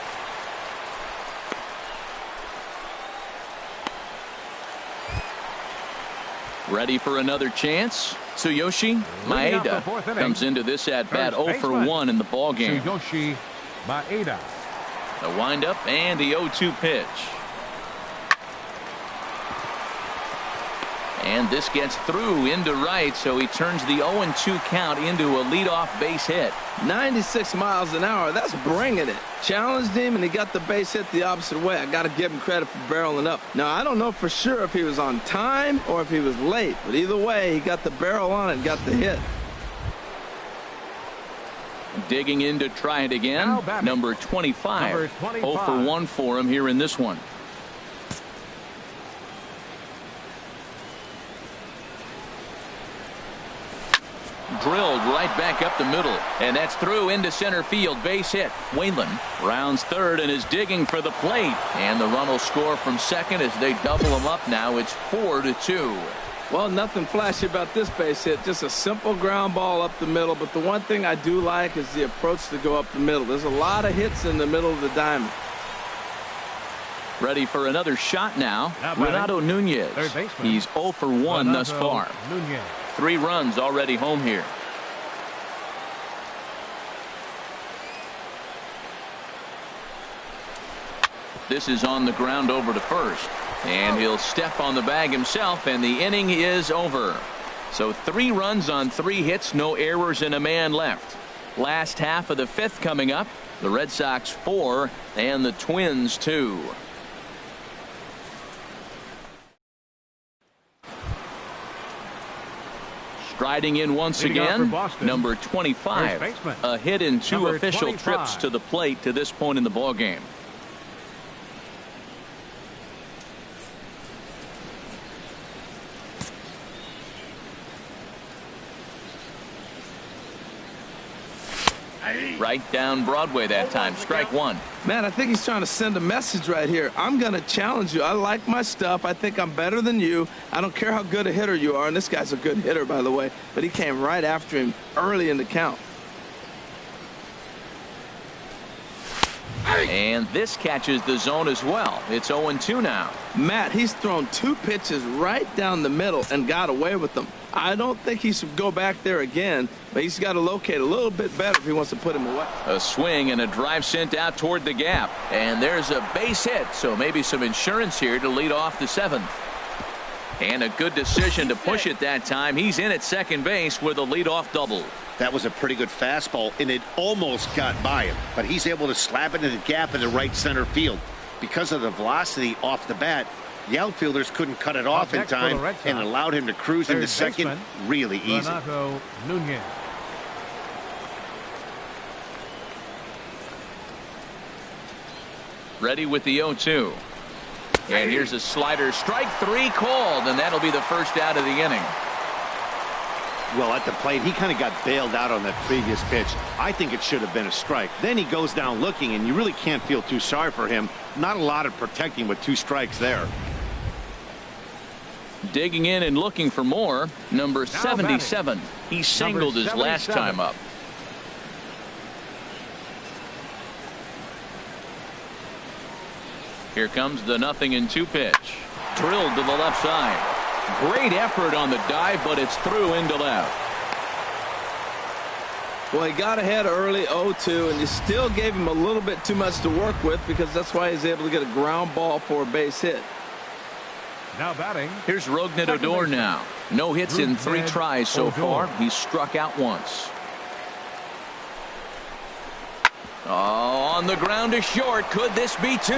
Ready for another chance. Tsuyoshi Maeda comes into this at bat 0 for 1 in the ball game. Tsuyoshi Maeda. The windup and the 0-2 pitch. And this gets through into right, so he turns the 0-2 count into a leadoff base hit. 96 miles an hour, that's bringing it. Challenged him, and he got the base hit the opposite way. I got to give him credit for barreling up. Now, I don't know for sure if he was on time or if he was late, but either way, he got the barrel on it and got the hit. Digging in to try it again, number 25. 0 for 1 for him here in this one. Drilled right back up the middle, and that's through into center field. Base hit. Whalen rounds third and is digging for the plate, and the run will score from second as they double him up. Now it's 4-2. Well, nothing flashy about this base hit, just a simple ground ball up the middle. But the one thing I do like is the approach to go up the middle. There's a lot of hits in the middle of the diamond. Ready for another shot now. Renato Nunez. He's 0 for 1 thus far. 3 runs already home here. This is on the ground over to first. And he'll step on the bag himself, and the inning is over. So 3 runs on 3 hits, no errors, and a man left. Last half of the 5th coming up. The Red Sox 4 and the Twins 2. Striding in once again, number 25. A hit in 2 official trips to the plate to this point in the ballgame. Right down Broadway that time. Strike 1. Man, I think he's trying to send a message right here. I'm going to challenge you. I like my stuff. I think I'm better than you. I don't care how good a hitter you are. And this guy's a good hitter, by the way. But he came right after him early in the count. And this catches the zone as well. It's 0-2 now. Matt, he's thrown 2 pitches right down the middle and got away with them. I don't think he should go back there again, but he's got to locate a little bit better if he wants to put him away. A swing and a drive sent out toward the gap. And there's a base hit, so maybe some insurance here to lead off the 7th. And a good decision to push it that time. He's in at second base with a leadoff double. That was a pretty good fastball, and it almost got by him. But he's able to slap it in the gap in the right center field. Because of the velocity off the bat, the outfielders couldn't cut it off in time and allowed him to cruise into second really easy. Renato Nunez. Ready with the 0-2. And here's a slider. Strike 3 called, and that'll be the first out of the inning. Well, at the plate, he kind of got bailed out on that previous pitch. I think it should have been a strike. Then he goes down looking, and you really can't feel too sorry for him. Not a lot of protecting with 2 strikes there. Digging in and looking for more, number 77. He singled his last time up. Here comes the 0-2 pitch. Drilled to the left side. Great effort on the dive, but it's through into left. Well, he got ahead early, 0-2, and you still gave him a little bit too much to work with because that's why he's able to get a ground ball for a base hit. Now batting. Here's Rougned Odor now. No hits in 3 tries so far. He's struck out once. Oh, on the ground to short. Could this be 2?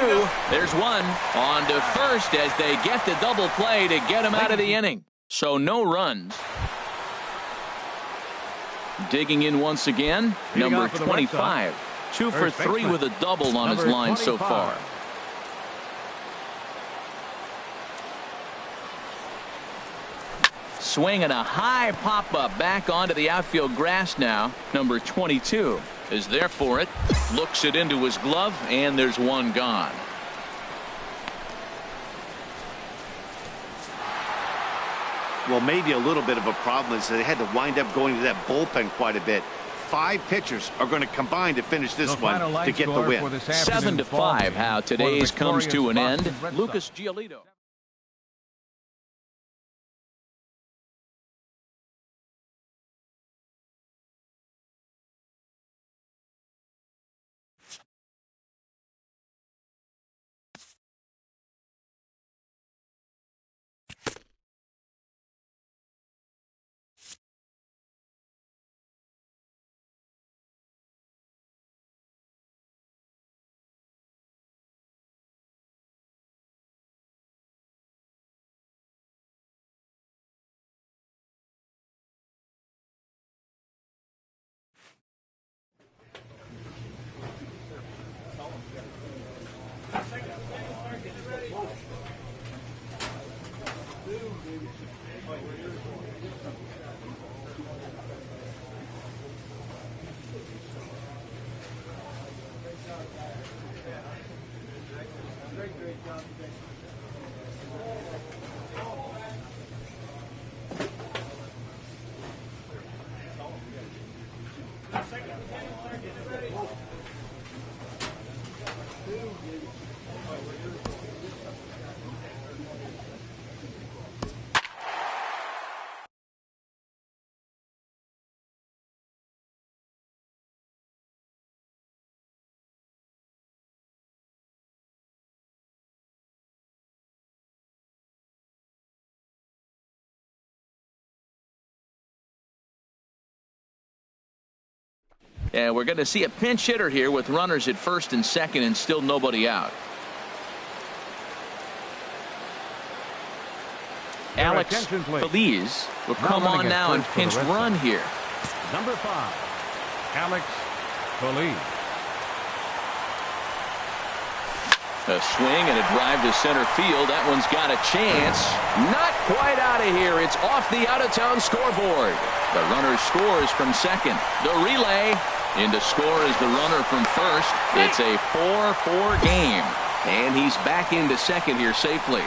There's 1. On to first as they get the double play to get him out of the inning. So no runs. Digging in once again, number 25. 2 for 3 with a double on his line so far. Swing and a high pop-up back onto the outfield grass now. Number 22 is there for it. Looks it into his glove, and there's 1 gone. Well, maybe a little bit of a problem is they had to wind up going to that bullpen quite a bit. 5 pitchers are going to combine to finish this one to get the win. 7-5, how today's comes to an end. Lucas Giolito. And we're going to see a pinch hitter here with runners at first and second and still nobody out. Alex Feliz will come on now and pinch run here. Number 5, Alex Feliz. A swing and a drive to center field. That one's got a chance. Not quite out of here. It's off the out-of-town scoreboard. The runner scores from second. The relay in to score is the runner from first. It's a 4-4 game. And he's back into second here safely.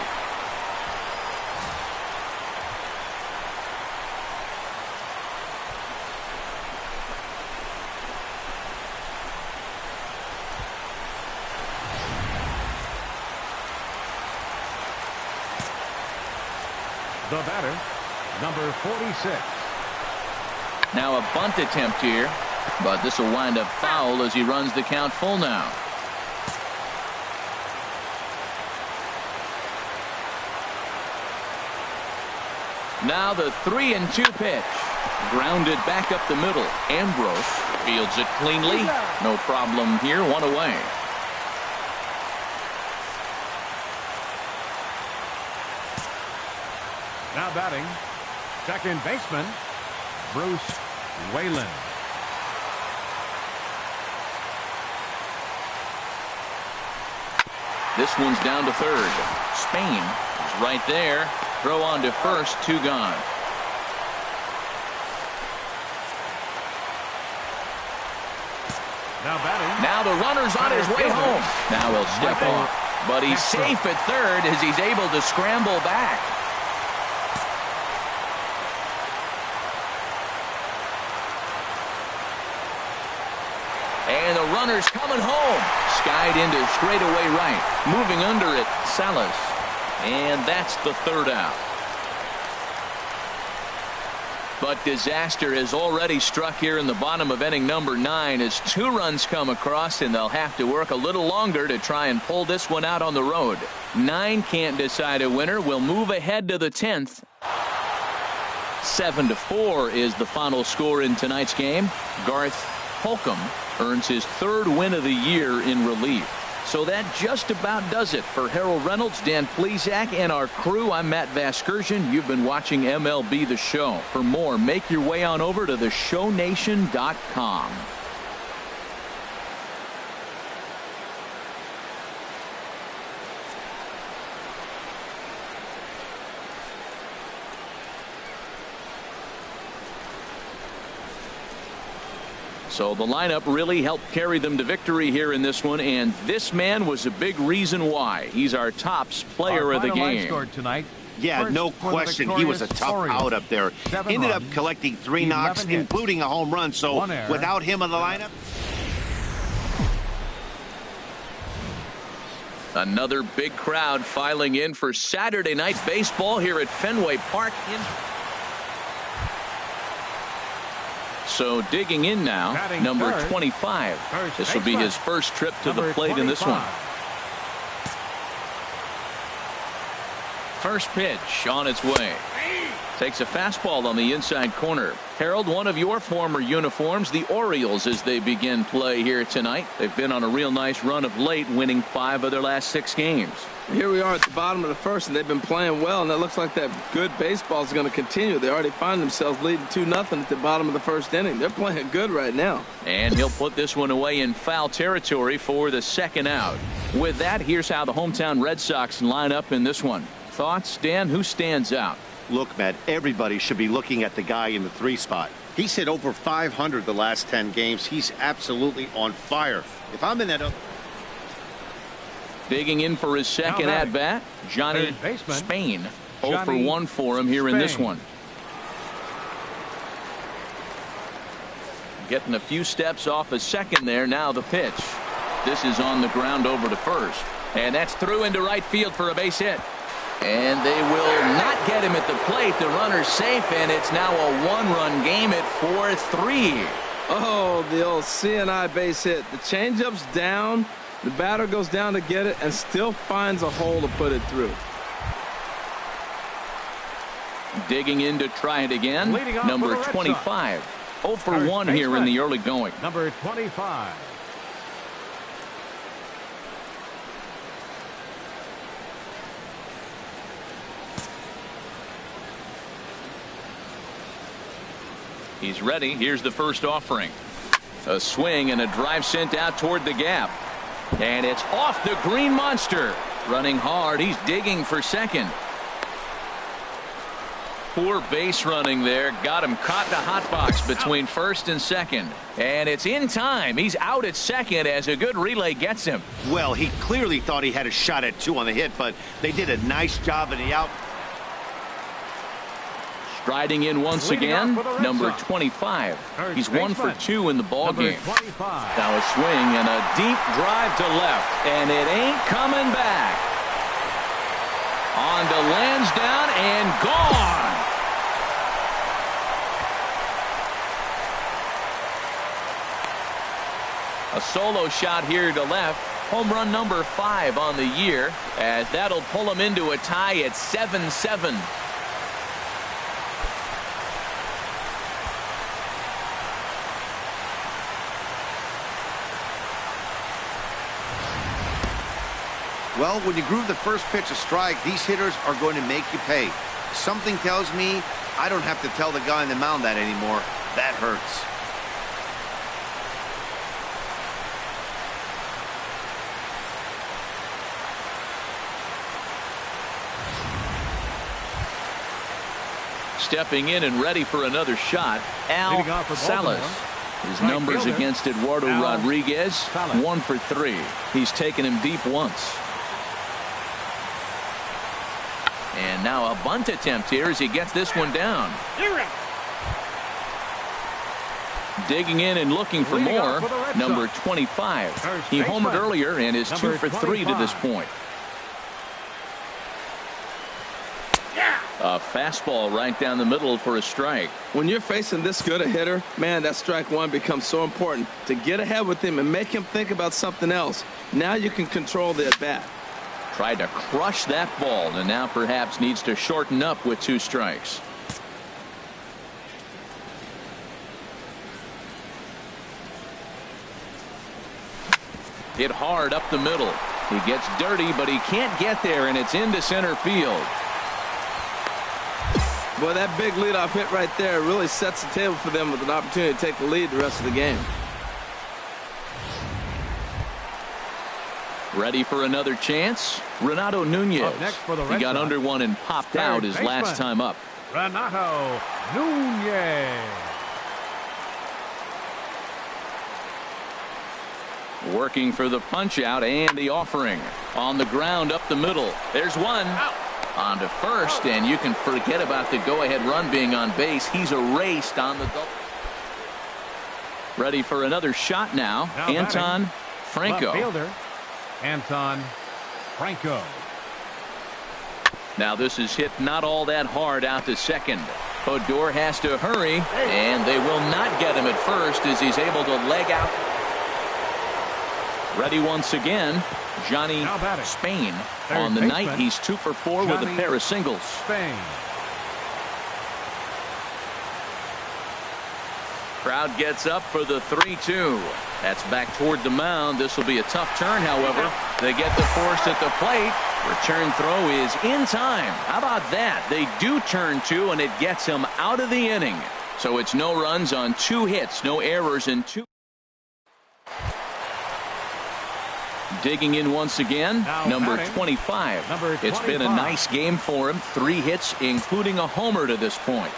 The batter, number 46. Now a bunt attempt here, but this will wind up foul as he runs the count full now. Now the 3-2 pitch. Grounded back up the middle. Ambrose fields it cleanly. No problem here, one away. Now batting, second baseman, Bruce Whalen. This one's down to third. Spain is right there. Throw on to first, 2 gone. Now batting. Now the runner's on his way home. Now he'll step off. But he's safe at third as he's able to scramble back. And the runner's coming home. Skied into straightaway right. Moving under it, Salas. And that's the third out. But disaster has already struck here in the bottom of inning number 9 as 2 runs come across, and they'll have to work a little longer to try and pull this one out on the road. 9 can't decide a winner. We'll move ahead to the 10th. 7-4 is the final score in tonight's game. Garth Holcomb earns his 3rd win of the year in relief. So that just about does it for Harold Reynolds, Dan Plesac, and our crew. I'm Matt Vasgersian. You've been watching MLB The Show. For more, make your way on over to theshownation.com. So the lineup really helped carry them to victory here in this one, and this man was a big reason why. He's our tops player of the game. Tonight, yeah, no question. He was a tough out up there. Ended up collecting 3 knocks, including a home run. So without him in the lineup. Another big crowd filing in for Saturday night baseball here at Fenway Park. So digging in now, batting number third, 25. This will be his first trip to the plate in this one. First pitch on its way. Takes a fastball on the inside corner. Harold, one of your former uniforms, the Orioles, as they begin play here tonight. They've been on a real nice run of late, winning 5 of their last 6 games. Here we are at the bottom of the first, and they've been playing well, and it looks like that good baseball is going to continue. They already find themselves leading 2-0 at the bottom of the first inning. They're playing good right now. And he'll put this one away in foul territory for the second out. With that, here's how the hometown Red Sox line up in this one. Thoughts, Dan? Who stands out? Look, Matt, everybody should be looking at the guy in the 3 spot. He's hit over 500 the last 10 games. He's absolutely on fire. If I'm in that up. Digging in for his second at-bat, Johnny Spain. 0 for 1 for him here in this one. getting a few steps off a second there. Now the pitch. This is on the ground over to first. And that's through into right field for a base hit. And they will not get him at the plate. The runner's safe, and it's now a one-run game at 4-3. Oh, the old C&I base hit. The changeup's down. The batter goes down to get it and still finds a hole to put it through. Digging in to try it again. Number 25. 0 for 1 here in the early going. Number 25. He's ready. Here's the first offering. A swing and a drive sent out toward the gap. And it's off the green monster. Running hard. He's digging for second. Poor base running there. Got him caught in a hot box between first and second. And it's in time. He's out at second as a good relay gets him. Well, he clearly thought he had a shot at 2 on the hit, but they did a nice job in the out. Striding in once again, number 25. He's 1 for 2 in the ball game. Now a swing and a deep drive to left, and it ain't coming back. On to Lansdowne and gone. A solo shot here to left. Home run number 5 on the year, as that'll pull him into a tie at 7-7. Well, when you groove the first pitch a strike, these hitters are going to make you pay. Something tells me I don't have to tell the guy on the mound that anymore. That hurts. Stepping in and ready for another shot, Al Salas. His numbers against Eduardo Rodriguez, 1 for 3. He's taken him deep once. And now a bunt attempt here as he gets this one down. Digging in and looking for more, number 25. He homered earlier and is 2 for 3 to this point. A fastball right down the middle for a strike. When you're facing this good a hitter, man, that strike one becomes so important to get ahead with him and make him think about something else. Now you can control the at-bat. Tried to crush that ball and now perhaps needs to shorten up with 2 strikes. Hit hard up the middle. He gets dirty, but he can't get there, and it's into center field. Boy, that big leadoff hit right there really sets the table for them with an opportunity to take the lead the rest of the game. Ready for another chance? Renato Nunez. He got under one and popped out his last time up. Renato Nunez. Working for the punch out and the offering. On the ground up the middle. There's one. On to first, and you can forget about the go-ahead run being on base. He's erased on the double. Ready for another shot now. Anton Franco. Anton Franco. Now this is hit not all that hard out to second. Odor has to hurry, and they will not get him at first as he's able to leg out. Ready once again, Johnny Spain. On the night, he's 2 for 4 with a pair of singles. Spain. Crowd gets up for the 3-2. That's back toward the mound. This will be a tough turn, however. They get the force at the plate. Return throw is in time. How about that? They do turn 2, and it gets him out of the inning. So it's no runs on 2 hits, no errors, and 2. Digging in once again, number 25. It's been a nice game for him. 3 hits, including a homer to this point.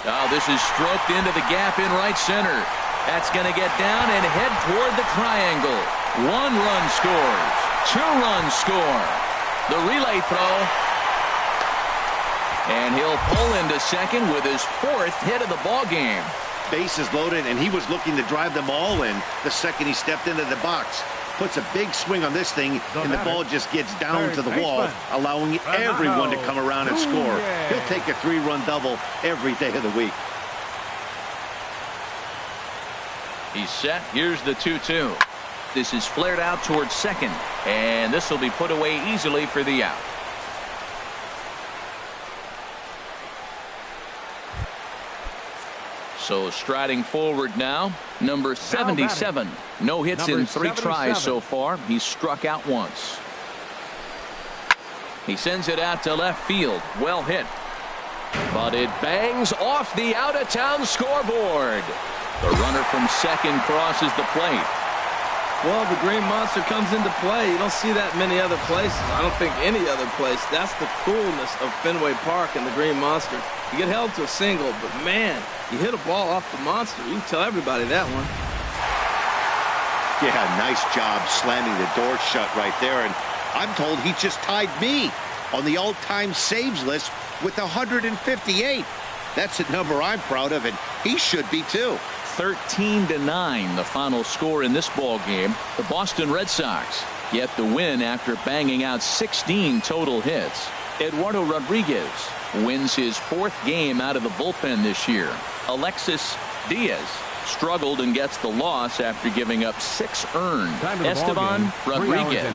Oh, this is stroked into the gap in right center. That's going to get down and head toward the triangle. 1 run scores. 2 runs score. The relay throw. And he'll pull into second with his 4th hit of the ball game. Bases loaded, and he was looking to drive them all in the second he stepped into the box. Puts a big swing on this thing, and the ball just gets down to the wall, allowing everyone to come around and score. He'll take a 3-run double every day of the week. He's set. Here's the 2-2. This is flared out towards second, and this will be put away easily for the out. So striding forward now, number 77. No hits in 3 tries so far. He's struck out once. He sends it out to left field. Well hit. But it bangs off the out-of-town scoreboard. The runner from second crosses the plate. Well, the Green Monster comes into play. You don't see that many other places. I don't think any other place. That's the coolness of Fenway Park and the Green Monster. You get held to a single, but man, you hit a ball off the Monster. You can tell everybody that one. Yeah, nice job slamming the door shut right there. And I'm told he just tied me on the all-time saves list with 158. That's a number I'm proud of, and he should be too. 13-9, the final score in this ball game. The Boston Red Sox get the win after banging out 16 total hits. Eduardo Rodriguez wins his 4th game out of the bullpen this year. Alexis Diaz struggled and gets the loss after giving up 6 earned. Esteban Rodriguez